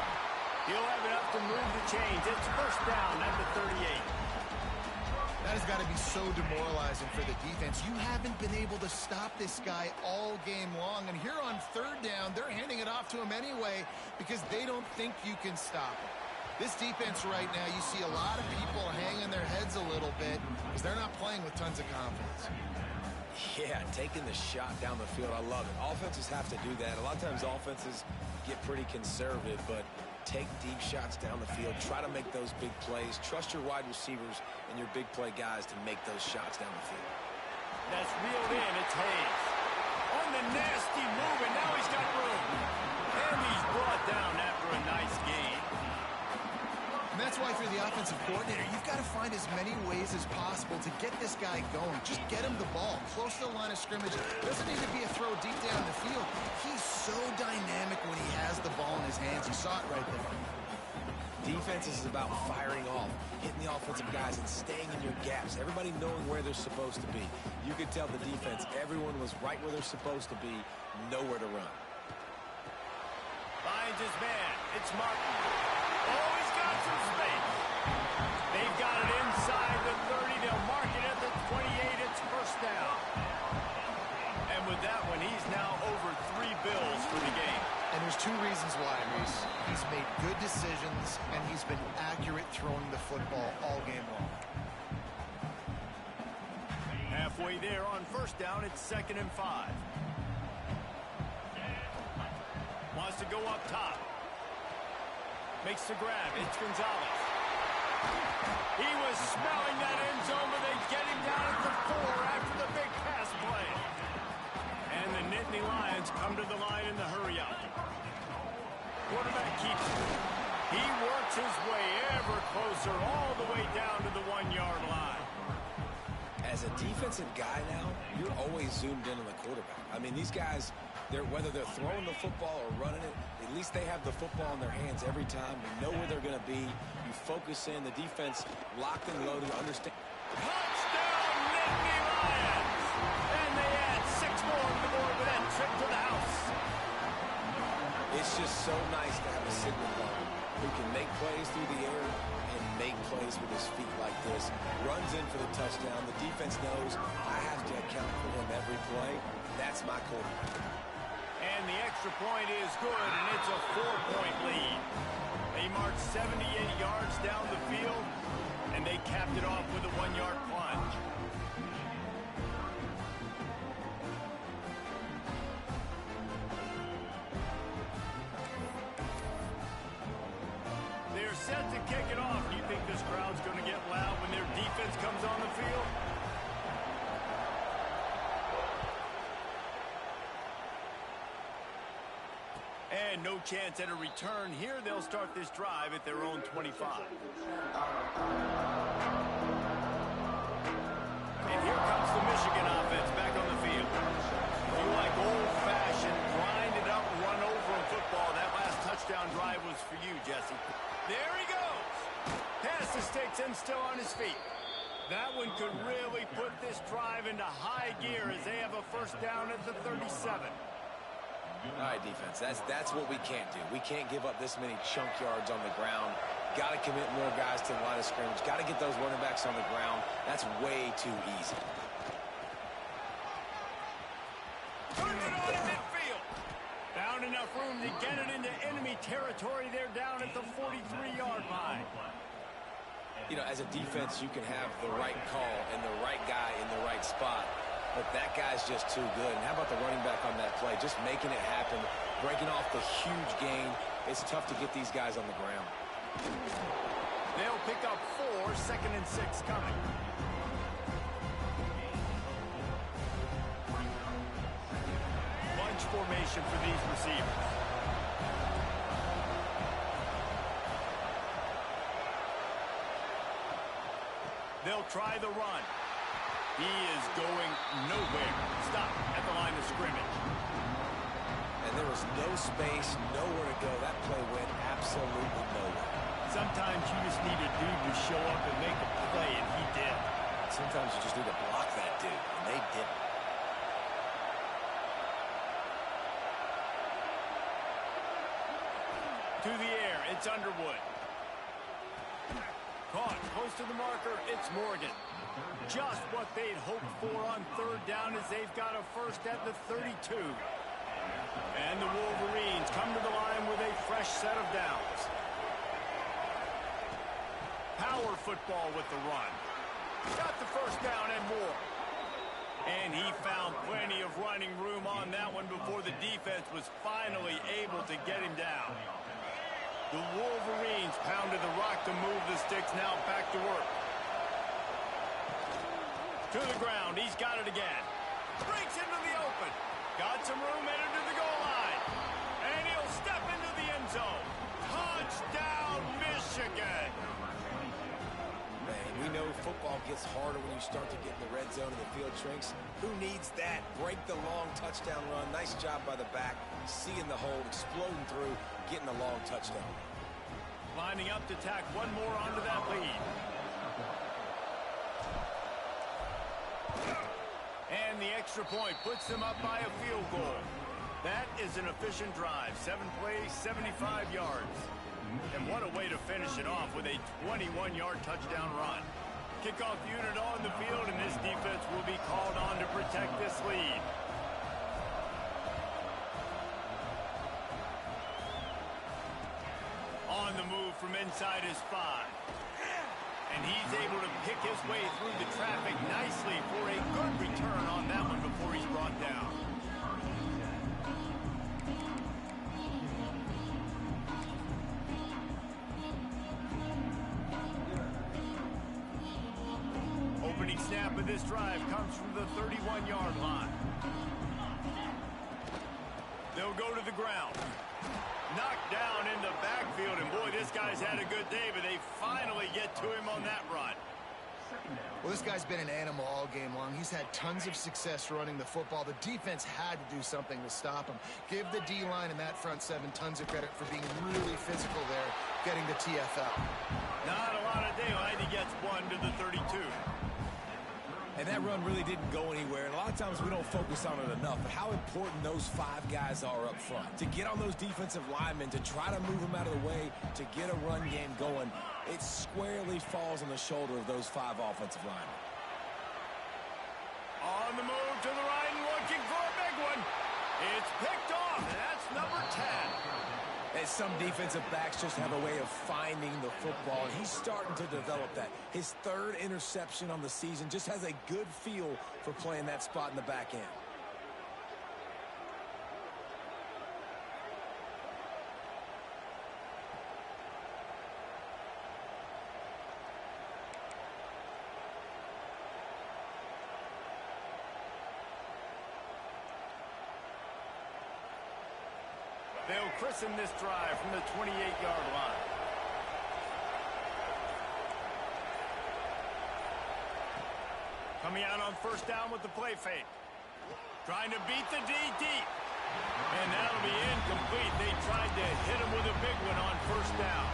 [SPEAKER 1] He'll have enough to move the chains. It's first down at the 38.
[SPEAKER 3] That has got to be so demoralizing for the defense. You haven't been able to stop this guy all game long. And here on third down, they're handing it off to him anyway because they don't think you can stop him. This defense right now, you see a lot of people hanging their heads a little bit because they're not playing with tons of confidence.
[SPEAKER 2] Yeah, taking the shot down the field, I love it. Offenses have to do that. A lot of times offenses get pretty conservative, but take deep shots down the field. Try to make those big plays. Trust your wide receivers and your big play guys to make those shots down the field.
[SPEAKER 1] That's reeled in. It's Hayes. On the nasty move, and now he's got room. And he's brought down after a nice game.
[SPEAKER 3] And that's why if you're the offensive coordinator, you've got to find as many ways as possible to get this guy going. Just get him the ball close to the line of scrimmage. Doesn't need to be a throw deep down the field. He's so dynamic when he has the ball in his hands. You saw it right there.
[SPEAKER 2] Defense is about firing off, hitting the offensive guys and staying in your gaps. Everybody knowing where they're supposed to be. You could tell the defense, everyone was right where they're supposed to be, nowhere to run.
[SPEAKER 1] Finds his man. It's Martin. Oh, he's got some space. They've got it inside the 30. They'll mark it at the 28. It's first down. And with that one, he's now over 3 bills for the game.
[SPEAKER 3] And there's 2 reasons why, Reese. He's made good decisions, and he's been accurate throwing the football all game long.
[SPEAKER 1] Halfway there on first down, it's 2nd and 5. Wants to go up top. Makes the grab. It's Gonzalez. He was smelling that end zone, but they get him down at the 4 after the big pass play. And the Nittany Lions come to the line in the hurry-up. Quarterback keeps it. He works his way ever closer all the way down to the 1-yard line.
[SPEAKER 2] As a defensive guy now, you're always zoomed in on the quarterback. I mean, these guys, whether they're throwing the football or running it, at least they have the football in their hands every time. You know where they're going to be. You focus in. The defense locked and loaded. Understand.
[SPEAKER 1] Touchdown, Nittany Lions! And they add 6 more on the board with that trip to the house.
[SPEAKER 2] It's just so nice to have a signal guard who can make plays through the air and make plays with his feet like this. Runs in for the touchdown. The defense knows I have to account for him every play. That's my quarterback.
[SPEAKER 1] And the extra point is good, and it's a 4-point lead. They marched 78 yards down the field, and they capped it off with a 1-yard plunge. They're set to kick it off. Do you think this crowd's going to get loud when their defense comes on the field? And no chance at a return here. They'll start this drive at their own 25. And here comes the Michigan offense back on the field. If you like old-fashioned, grind-it-up, run-over football, that last touchdown drive was for you, Jesse. There he goes. Past the sticks and still on his feet. That one could really put this drive into high gear as they have a first down at the 37.
[SPEAKER 2] All right, defense, that's what we can't do. We can't give up this many chunk yards on the ground. Got to commit more guys to the line of scrimmage. Got to get those running backs on the ground. That's way too easy.
[SPEAKER 1] Turns it on in midfield. Found enough room to get it into enemy territory. They're down at the 43-yard line.
[SPEAKER 2] You know, as a defense, you can have the right call and the right guy in the right spot. But that guy's just too good. And how about the running back on that play? Just making it happen, breaking off the huge gain. It's tough to get these guys on the ground.
[SPEAKER 1] They'll pick up 4, 2nd and 6 coming. Bunch formation for these receivers. They'll try the run. He is going nowhere. Stop at the line of scrimmage.
[SPEAKER 2] And there was no space, nowhere to go. That play went absolutely nowhere.
[SPEAKER 1] Sometimes you just need a dude to show up and make a play, and he did.
[SPEAKER 2] Sometimes you just need to block that dude, and they didn't.
[SPEAKER 1] To the air, it's Underwood. Caught close to the marker, it's Morgan. Just what they'd hoped for on 3rd down as they've got a first at the 32. And the Wolverines come to the line with a fresh set of downs. Power football with the run. Got the first down and more. And he found plenty of running room on that one before the defense was finally able to get him down. The Wolverines pounded the rock to move the sticks, now back to work. To the ground, he's got it again. Breaks into the open. Got some room, headed to the goal line. And he'll step into the end zone. Touchdown, Michigan.
[SPEAKER 2] football gets harder when you start to get in the red zone and the field shrinks. Who needs that? Break the long touchdown run. Nice job by the back, seeing the hole, exploding through, getting the long touchdown.
[SPEAKER 1] Lining up to tack one more onto that lead. And the extra point puts them up by a field goal. That is an efficient drive. 7 plays, 75 yards. And what a way to finish it off with a 21-yard touchdown run. Kickoff unit on the field, and this defense will be called on to protect this lead. On the move from inside his 5. And he's able to pick his way through the traffic nicely for a good return on that one before he's brought down. Opening snap of this drive comes from the 31-yard line. They'll go to the ground. Knocked down in the backfield, and boy, this guy's had a good day, but they finally get to him on that run.
[SPEAKER 3] Well, this guy's been an animal all game long. He's had tons of success running the football. The defense had to do something to stop him. Give the D-line and that front 7 tons of credit for being really physical there, getting the TFL.
[SPEAKER 1] Not a lot of daylight. He gets one to the 32.
[SPEAKER 2] And that run really didn't go anywhere. And a lot of times we don't focus on it enough. But how important those 5 guys are up front. To get on those defensive linemen, to try to move them out of the way, to get a run game going, it squarely falls on the shoulder of those 5 offensive linemen.
[SPEAKER 1] On the move to the right and looking for a big one. It's picked off, and that's number 10.
[SPEAKER 2] And some defensive backs just have a way of finding the football, and he's starting to develop that. His 3rd interception on the season, just has a good feel for playing that spot in the back end.
[SPEAKER 1] They'll christen this drive from the 28-yard line. Coming out on first down with the play fake. Trying to beat the D deep. And that'll be incomplete. They tried to hit him with a big one on first down.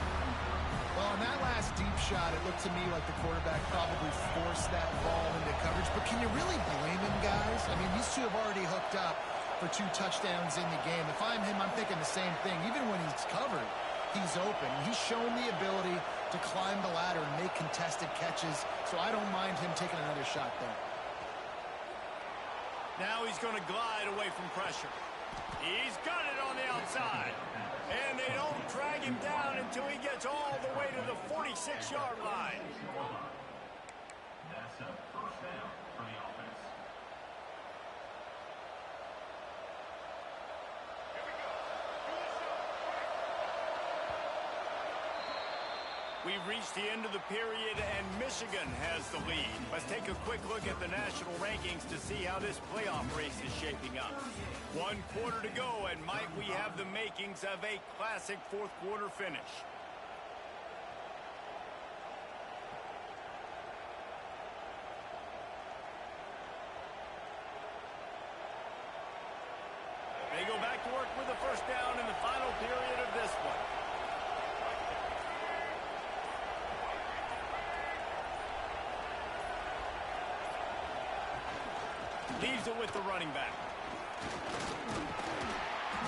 [SPEAKER 3] Well, on that last deep shot, it looked to me like the quarterback probably forced that ball into coverage. But can you really blame him, guys? I mean, these two have already hooked up for 2 touchdowns in the game. If I'm him, I'm thinking the same thing. Even when he's covered, he's open. He's shown the ability to climb the ladder and make contested catches, so I don't mind him taking another shot there.
[SPEAKER 1] Now he's going to glide away from pressure. He's got it on the outside. And they don't drag him down until he gets all the way to the 46-yard line.
[SPEAKER 5] That's a first down for the offense.
[SPEAKER 1] We've reached the end of the period, and Michigan has the lead. Let's take a quick look at the national rankings to see how this playoff race is shaping up. 1 quarter to go, and might we have the makings of a classic 4th quarter finish. They go back to work with the first down in the final period of this one. Leaves it with the running back.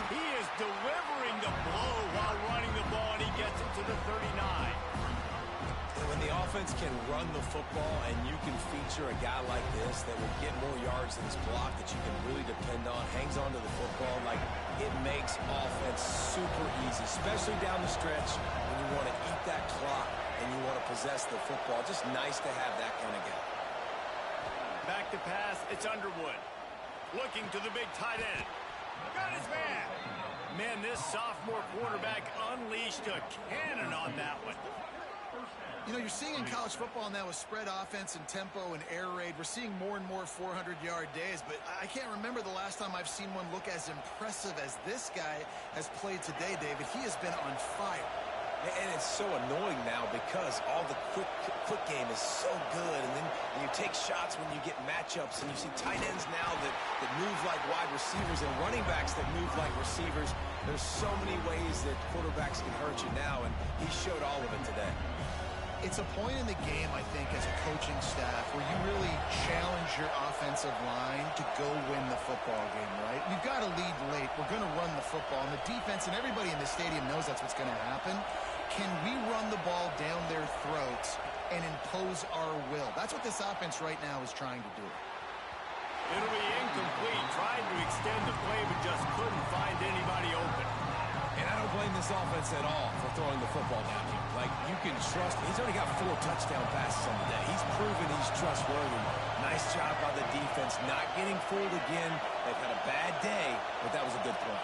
[SPEAKER 1] He is delivering the blow while running the ball, and he gets it to the 39.
[SPEAKER 2] And when the offense can run the football and you can feature a guy like this that will get more yards than his block that you can really depend on, hangs onto the football, like it makes offense super easy, especially down the stretch when you want to eat that clock and you want to possess the football. Just nice to have that kind of guy.
[SPEAKER 1] Back to pass, it's Underwood. Looking to the big tight end. Got his man. Man, this sophomore quarterback unleashed a cannon on that one.
[SPEAKER 3] You know, you're seeing in college football now with spread offense and tempo and air raid, we're seeing more and more 400-yard days, but I can't remember the last time I've seen one look as impressive as this guy has played today, David. He has been on fire.
[SPEAKER 2] And it's so annoying now because all the quick game is so good. And then you take shots when you get matchups, and you see tight ends now that move like wide receivers and running backs that move like receivers. There's so many ways that quarterbacks can hurt you now, and he showed all of it today.
[SPEAKER 3] It's a point in the game, I think, as a coaching staff where you really challenge your offensive line to go win the football game, right? We've got to lead late. We're going to run the football. And the defense and everybody in the stadium knows that's what's going to happen. Can we run the ball down their throats and impose our will? That's what this offense right now is trying to do.
[SPEAKER 1] It'll be incomplete. Tried to extend the play, but just couldn't find anybody open.
[SPEAKER 2] And I don't blame this offense at all for throwing the football down here. Like, you can trust him. He's already got 4 touchdown passes on the day. He's proven he's trustworthy. Nice job by the defense, not getting fooled again. They've had a bad day, but that was a good play.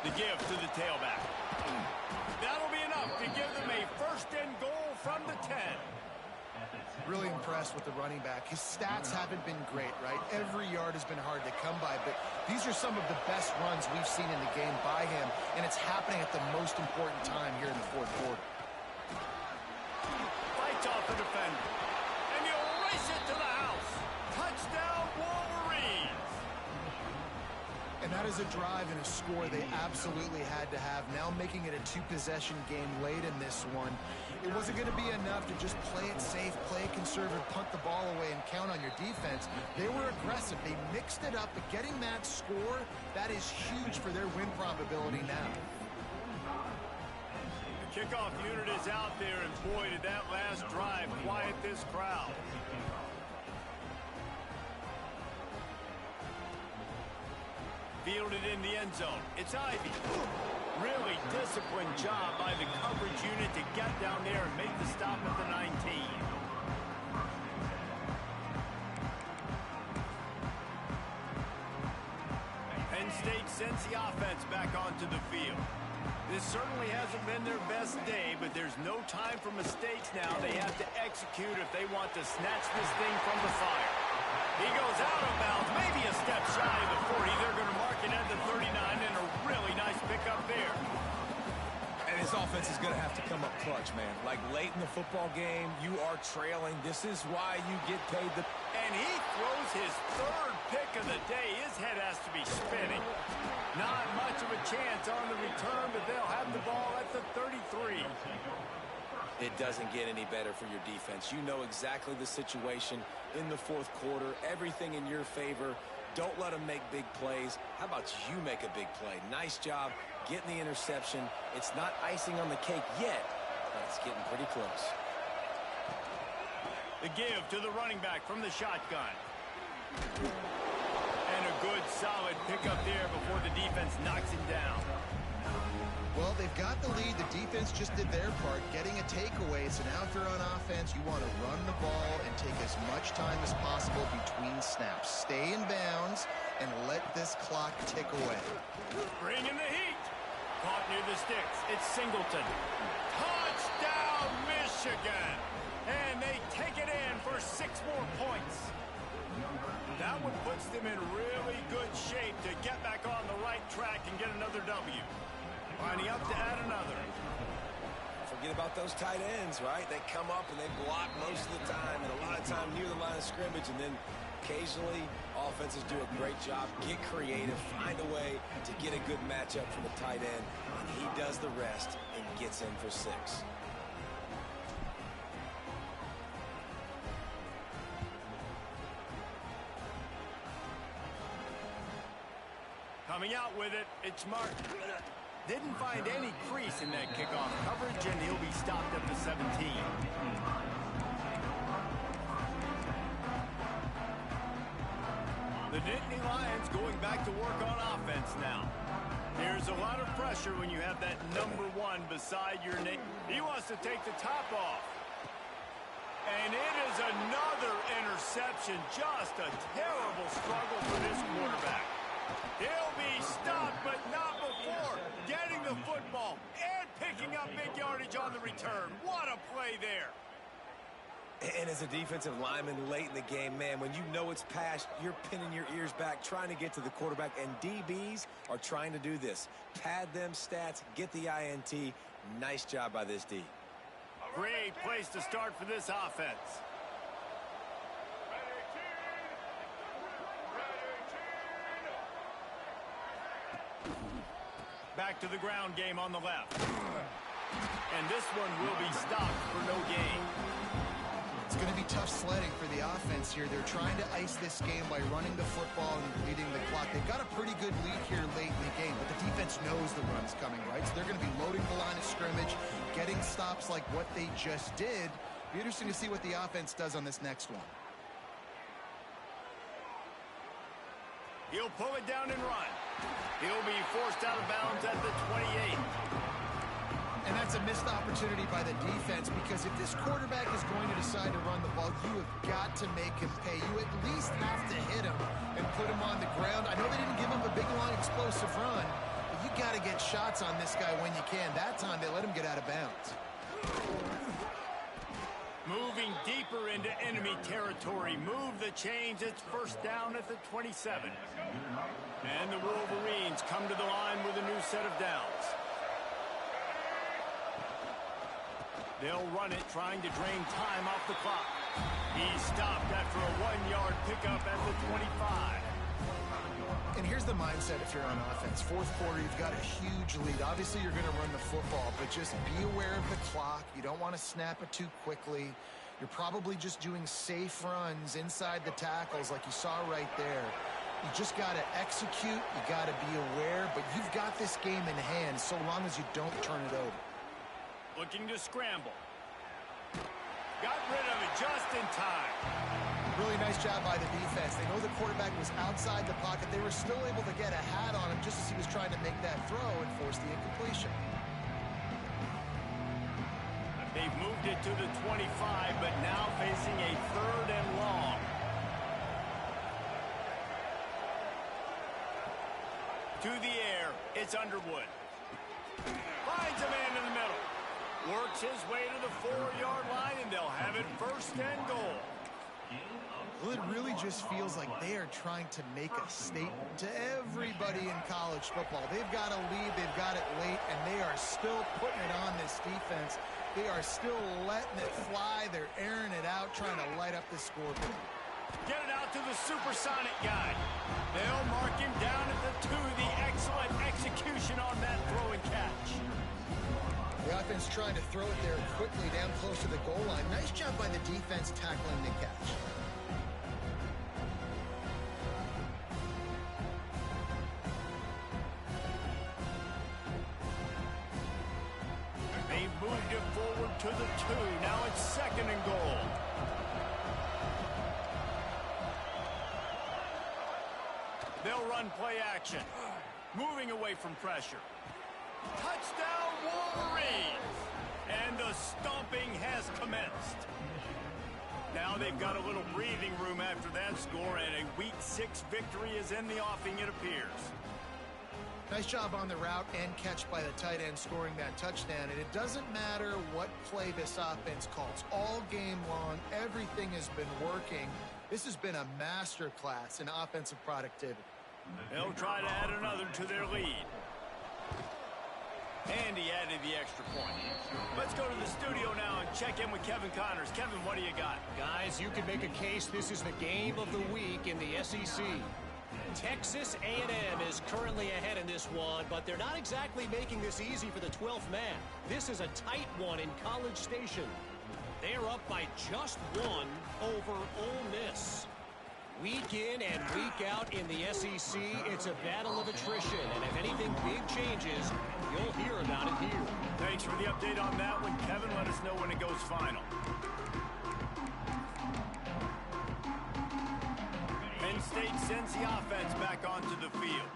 [SPEAKER 1] The give to the tailback. That'll be enough to give them a first and goal from the 10.
[SPEAKER 3] Really impressed with the running back. His stats haven't been great, right? Every yard has been hard to come by, but these are some of the best runs we've seen in the game by him, and it's happening at the most important time here in the fourth quarter.
[SPEAKER 1] Fights off the defender, and he'll race it to the house. Touchdown, Wolverines!
[SPEAKER 3] And that is a drive and a score they absolutely had to have. Now making it a 2-possession game late in this one. It wasn't going to be enough to just play it safe, play it conservative, punt the ball away, and count on your defense. They were aggressive. They mixed it up, but getting that score, that is huge for their win probability now.
[SPEAKER 1] The kickoff unit is out there, and boy, did that last drive quiet this crowd. Fielded in the end zone. It's Ivy. Really disciplined job by the coverage unit to get down there and make the stop at the 19. Penn State sends the offense back onto the field. This certainly hasn't been their best day, but there's no time for mistakes now. They have to execute if they want to snatch this thing from the fire. He goes out of bounds, maybe a step shy of the 40. They're going to mark it at the 39, and a really nice pickup there.
[SPEAKER 2] And his offense is going to have to come up clutch, man. Like, late in the football game, you are trailing. This is why you get paid the...
[SPEAKER 1] And he throws his 3rd pick of the day. His head has to be spinning. Not much of a chance on the return, but they'll have the ball at the 33.
[SPEAKER 2] It doesn't get any better for your defense. You know exactly the situation in the fourth quarter. Everything in your favor. Don't let them make big plays. How about you make a big play? Nice job getting the interception. It's not icing on the cake yet, but it's getting pretty close.
[SPEAKER 1] The give to the running back from the shotgun. And a good, solid pickup there before the defense knocks him down.
[SPEAKER 3] Well, they've got the lead. The defense just did their part, getting a takeaway. So now if you're on offense, you want to run the ball and take as much time as possible between snaps. Stay in bounds and let this clock tick away.
[SPEAKER 1] Bringing the heat. Caught near the sticks. It's Singleton. Touchdown, Michigan. And they take it in for 6 more points. That one puts them in really good shape to get back on the right track and get another W. Lining up to add another.
[SPEAKER 2] Forget about those tight ends, right? They come up and they block most of the time, and a lot of time near the line of scrimmage, and then occasionally offenses do a great job, get creative, find a way to get a good matchup for the tight end, and he does the rest and gets in for 6.
[SPEAKER 1] Coming out with it, it's Martin. Didn't find any crease in that kickoff coverage, and he'll be stopped at the 17. The Nittany Lions going back to work on offense now. There's a lot of pressure when you have that number 1 beside your name. He wants to take the top off. And it is another interception. Just a terrible struggle for this quarterback. He'll be stopped, but not before getting the football and picking up big yardage on the return. What a play there.
[SPEAKER 2] And as a defensive lineman late in the game, man, when you know it's past, you're pinning your ears back, trying to get to the quarterback, and DBs are trying to do this. Pad them stats, get the INT. Nice job by this D.
[SPEAKER 1] Great place to start for this offense. Back to the ground game on the left. And this one will be stopped for no gain.
[SPEAKER 3] It's going to be tough sledding for the offense here. They're trying to ice this game by running the football and leading the clock. They've got a pretty good lead here late in the game, but the defense knows the run's coming, right? So they're going to be loading the line of scrimmage, getting stops like what they just did. Be interesting to see what the offense does on this next one.
[SPEAKER 1] He'll pull it down and run. He'll be forced out of bounds at the 28.
[SPEAKER 3] And that's a missed opportunity by the defense, because if this quarterback is going to decide to run the ball, you have got to make him pay. You at least have to hit him and put him on the ground. I know they didn't give him a big, long, explosive run, but you got to get shots on this guy when you can. That time they let him get out of bounds.
[SPEAKER 1] Moving deeper into enemy territory. Move the chains. It's first down at the 27. And the Wolverines come to the line with a new set of downs. They'll run it, trying to drain time off the clock. He's stopped after a 1-yard pickup at the 25.
[SPEAKER 3] And here's the mindset if you're on offense. Fourth quarter, you've got a huge lead. Obviously, you're going to run the football, but just be aware of the clock. You don't want to snap it too quickly. You're probably just doing safe runs inside the tackles like you saw right there. You just got to execute. You got to be aware, but you've got this game in hand so long as you don't turn it over.
[SPEAKER 1] Looking to scramble. Got rid of it just in time.
[SPEAKER 3] Really nice job by the defense. They know the quarterback was outside the pocket. They were still able to get a hat on him just as he was trying to make that throw and force the incompletion.
[SPEAKER 1] They've moved it to the 25, but now facing a 3rd and long. To the air, it's Underwood. Finds a man in the middle. Works his way to the 4-yard line, and they'll have it first and goal.
[SPEAKER 3] Well, it really just feels like they are trying to make a statement to everybody in college football. They've got a lead, they've got it late, and they are still putting it on this defense. They are still letting it fly. They're airing it out, trying to light up the scoreboard.
[SPEAKER 1] Get it out to the supersonic guy. They'll mark him down at the 2. The excellent execution on that throw and catch.
[SPEAKER 3] The offense trying to throw it there quickly down close to the goal line. Nice job by the defense tackling the catch.
[SPEAKER 1] They've moved it forward to the 2. Now it's 2nd and goal. They'll run play action. Moving away from pressure. Touchdown Wolverines! And the stomping has commenced. Now they've got a little breathing room after that score, and a Week 6 victory is in the offing, it appears.
[SPEAKER 3] Nice job on the route and catch by the tight end scoring that touchdown. And it doesn't matter what play this offense calls. All game long, everything has been working. This has been a master class in offensive productivity.
[SPEAKER 1] They'll try to add another to their lead. And he added the extra point. Let's go to the studio now and check in with Kevin Connors. Kevin, what do you got?
[SPEAKER 4] Guys, you can make a case this is the game of the week in the SEC. Texas A&M is currently ahead in this one, but they're not exactly making this easy for the 12th man. This is a tight one in College Station. They are up by just 1 over Ole Miss. Week in and week out in the SEC, it's a battle of attrition, and if anything big changes, you'll hear about it here.
[SPEAKER 1] Thanks for the update on that one, Kevin. Let us know when it goes final. Penn State sends the offense back onto the field.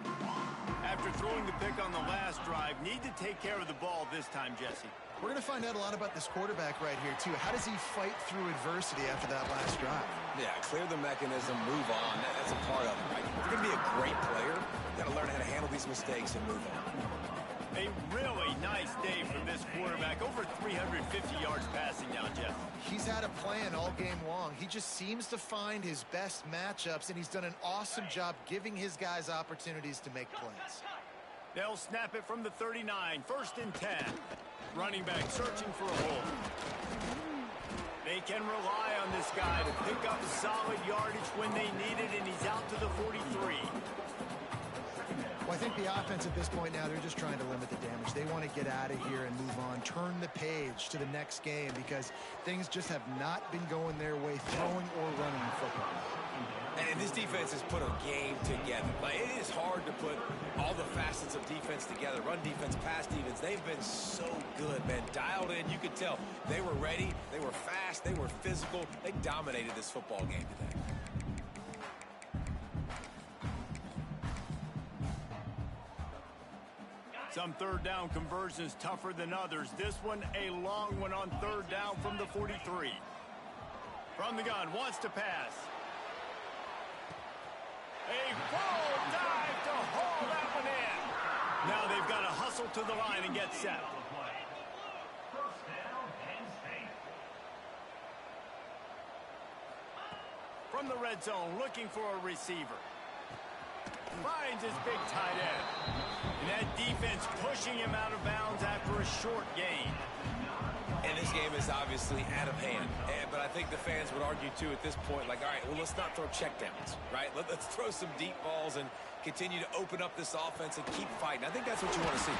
[SPEAKER 1] After throwing the pick on the last drive, need to take care of the ball this time, Jesse.
[SPEAKER 3] We're going to find out a lot about this quarterback right here, too. How does he fight through adversity after that last drive?
[SPEAKER 2] Yeah, clear the mechanism, move on. That's a part of it, right? If you're going to be a great player, you've got to learn how to handle these mistakes and move on.
[SPEAKER 1] A really nice day from this quarterback. Over 350 yards passing now, Jeff.
[SPEAKER 3] He's had a plan all game long. He just seems to find his best matchups, and he's done an awesome job giving his guys opportunities to make plays.
[SPEAKER 1] They'll snap it from the 39, 1st and 10. Running back searching for a hole. They can rely on this guy to pick up solid yardage when they need it, and he's out to the 43.
[SPEAKER 3] Well, I think the offense at this point now, they're just trying to limit the damage. They want to get out of here and move on, turn the page to the next game because things just have not been going their way throwing or running in football.
[SPEAKER 2] And this defense has put a game together. Like, it is hard to put all the facets of defense together. Run defense, pass defense. They've been so good, man. Dialed in. You could tell they were ready. They were fast. They were physical. They dominated this football game today.
[SPEAKER 1] Some third down conversions tougher than others. This one a long one on 3rd down from the 43. From the gun, wants to pass. A full dive to haul that one in. Now they've got to hustle to the line and get set.
[SPEAKER 5] First down, Penn State.
[SPEAKER 1] From the red zone, looking for a receiver. Finds his big tight end. And that defense pushing him out of bounds after a short gain.
[SPEAKER 2] And this game is obviously out of hand. But I think the fans would argue, too, at this point, like, all right, well, let's not throw checkdowns, right? Let's throw some deep balls and continue to open up this offense and keep fighting. I think that's what you want to see.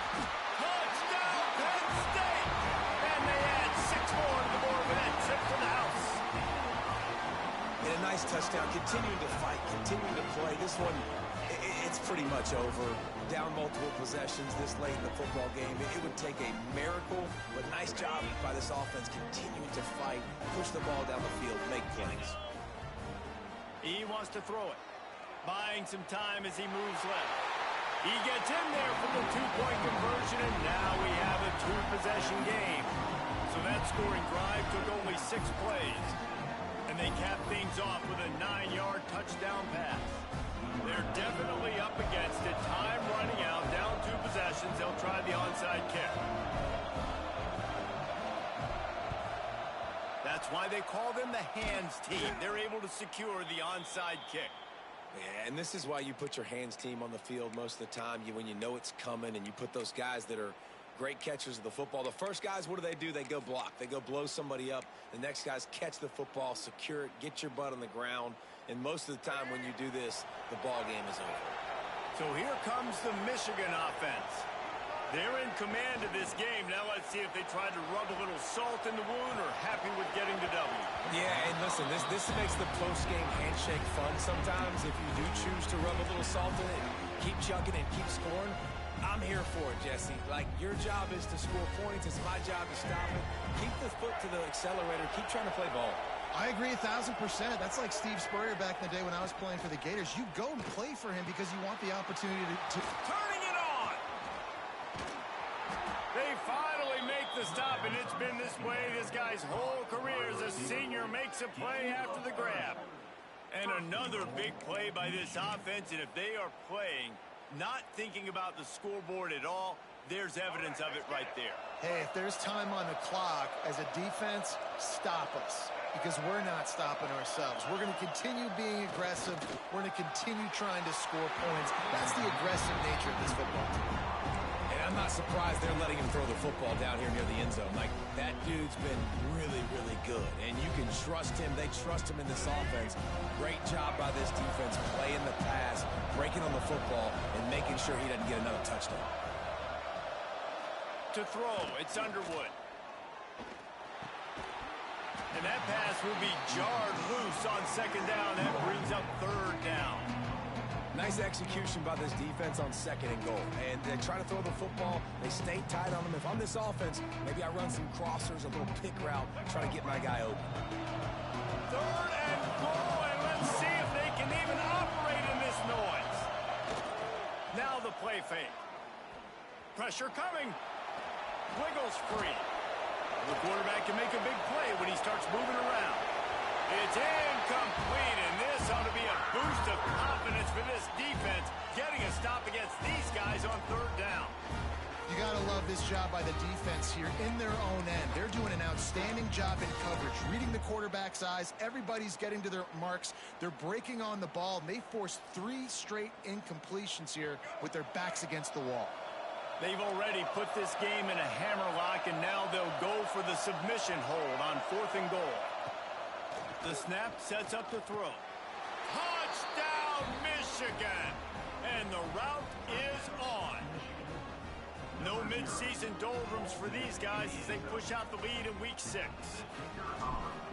[SPEAKER 1] Touchdown, Penn State! And they add 6 more to the board with that tip from the house.
[SPEAKER 2] And a nice touchdown, continuing to fight, continuing to play. This one, it's pretty much over. Down multiple possessions this late in the football game. It would take a miracle, but nice job by this offense continuing to fight, push the ball down the field, make plays.
[SPEAKER 1] He wants to throw it, buying some time as he moves left. He gets in there for the 2-point conversion, and now we have a 2-possession game. So that scoring drive took only 6 plays. And they cap things off with a 9-yard touchdown pass. They're definitely up against it. Time running out, down 2 possessions. They'll try the onside kick. That's why they call them the hands team. They're able to secure the onside kick.
[SPEAKER 2] Yeah, and this is why you put your hands team on the field most of the time. When you know it's coming and you put those guys that are great catchers of the football. The first guys, what do? They go block. They go blow somebody up. The next guys catch the football, secure it, get your butt on the ground. And most of the time when you do this, the ball game is over.
[SPEAKER 1] So here comes the Michigan offense. They're in command of this game. Now let's see if they try to rub a little salt in the wound or happy with getting the W.
[SPEAKER 2] Yeah, and listen, this makes the post-game handshake fun sometimes. If you do choose to rub a little salt in it and keep chugging and keep scoring, I'm here for it, Jesse. Like, your job is to score points. It's my job to stop it. Keep the foot to the accelerator. Keep trying to play ball.
[SPEAKER 3] I agree 1,000%. That's like Steve Spurrier back in the day when I was playing for the Gators. You go and play for him because you want the opportunity to...
[SPEAKER 1] Turning it on! They finally make the stop, and it's been this way this guy's whole career as a senior. Makes a play after the grab. And another big play by this offense, and if they are playing, not thinking about the scoreboard at all, there's evidence of it right there.
[SPEAKER 3] Hey, if there's time on the clock, as a defense, stop us. Because we're not stopping ourselves. We're going to continue being aggressive. We're going to continue trying to score points. That's the aggressive nature of this football team.
[SPEAKER 2] And I'm not surprised they're letting him throw the football down here near the end zone. Like, that dude's been really, really good. And you can trust him. They trust him in this offense. Great job by this defense playing the pass, breaking on the football, and making sure he doesn't get another touchdown.
[SPEAKER 1] To throw, it's Underwood. And that pass will be jarred loose on 2nd down. That brings up 3rd down.
[SPEAKER 2] Nice execution by this defense on 2nd and goal. And they try to throw the football. They stay tight on them. If I'm this offense, maybe I run some crossers, a little pick route, try to get my guy open.
[SPEAKER 1] 3rd and goal, and let's see if they can even operate in this noise. Now the play fake. Pressure coming. Wiggles free. The quarterback can make a big play when he starts moving around. It's incomplete, and this ought to be a boost of confidence for this defense, getting a stop against these guys on 3rd down.
[SPEAKER 3] You got to love this job by the defense here in their own end. They're doing an outstanding job in coverage, reading the quarterback's eyes. Everybody's getting to their marks. They're breaking on the ball, and they forced 3 straight incompletions here with their backs against the wall.
[SPEAKER 1] They've already put this game in a hammerlock, and now they'll go for the submission hold on 4th and goal. The snap sets up the throw. Touchdown, Michigan! And the route is on. No mid-season doldrums for these guys as they push out the lead in Week 6.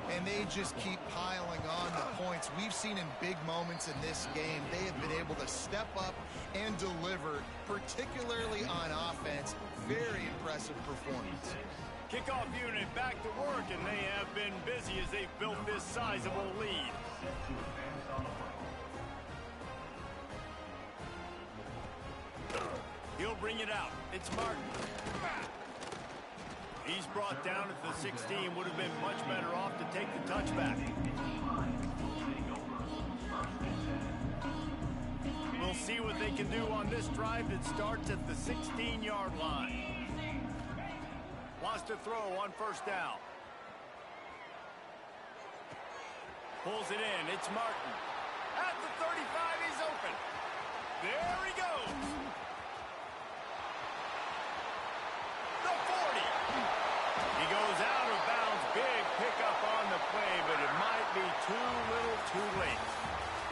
[SPEAKER 3] And they just keep piling on the points. We've seen in big moments in this game, they have been able to step up and deliver, particularly on offense. Very impressive performance.
[SPEAKER 1] Kickoff unit back to work, and they have been busy as they've built this sizable lead. He'll bring it out. It's Martin. He's brought down at the 16. Would have been much better off to take the touchback. We'll see what they can do on this drive that starts at the 16-yard line. Wants to throw on 1st down. Pulls it in. It's Martin. At the 35, he's open. There he goes. The 40. He goes out of bounds. Big pickup on the play, but it might be too little too late.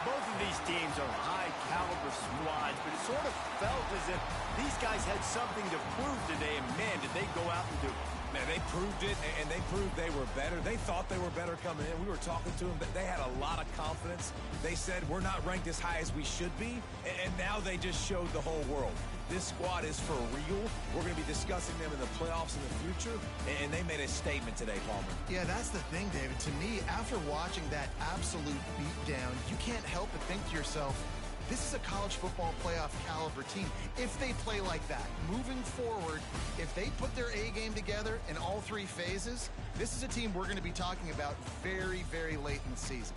[SPEAKER 1] Both of these teams are high-caliber squads, but it sort of felt as if these guys had something to prove today, and man, did they go out and do it.
[SPEAKER 2] Man, they proved it, and they proved they were better. They thought they were better coming in. We were talking to them, but they had a lot of confidence. They said, we're not ranked as high as we should be, and now they just showed the whole world. This squad is for real. We're going to be discussing them in the playoffs in the future, and they made a statement today, Palmer.
[SPEAKER 3] Yeah, that's the thing, David. To me, after watching that absolute beatdown, you can't help but think to yourself, this is a college football playoff caliber team. If they play like that, moving forward, if they put their A game together in all 3 phases, this is a team we're going to be talking about very, very late in the season.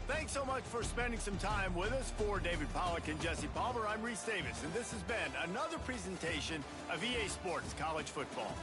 [SPEAKER 1] Thanks so much for spending some time with us. For David Pollack and Jesse Palmer, I'm Reese Davis, and this has been another presentation of EA Sports College Football.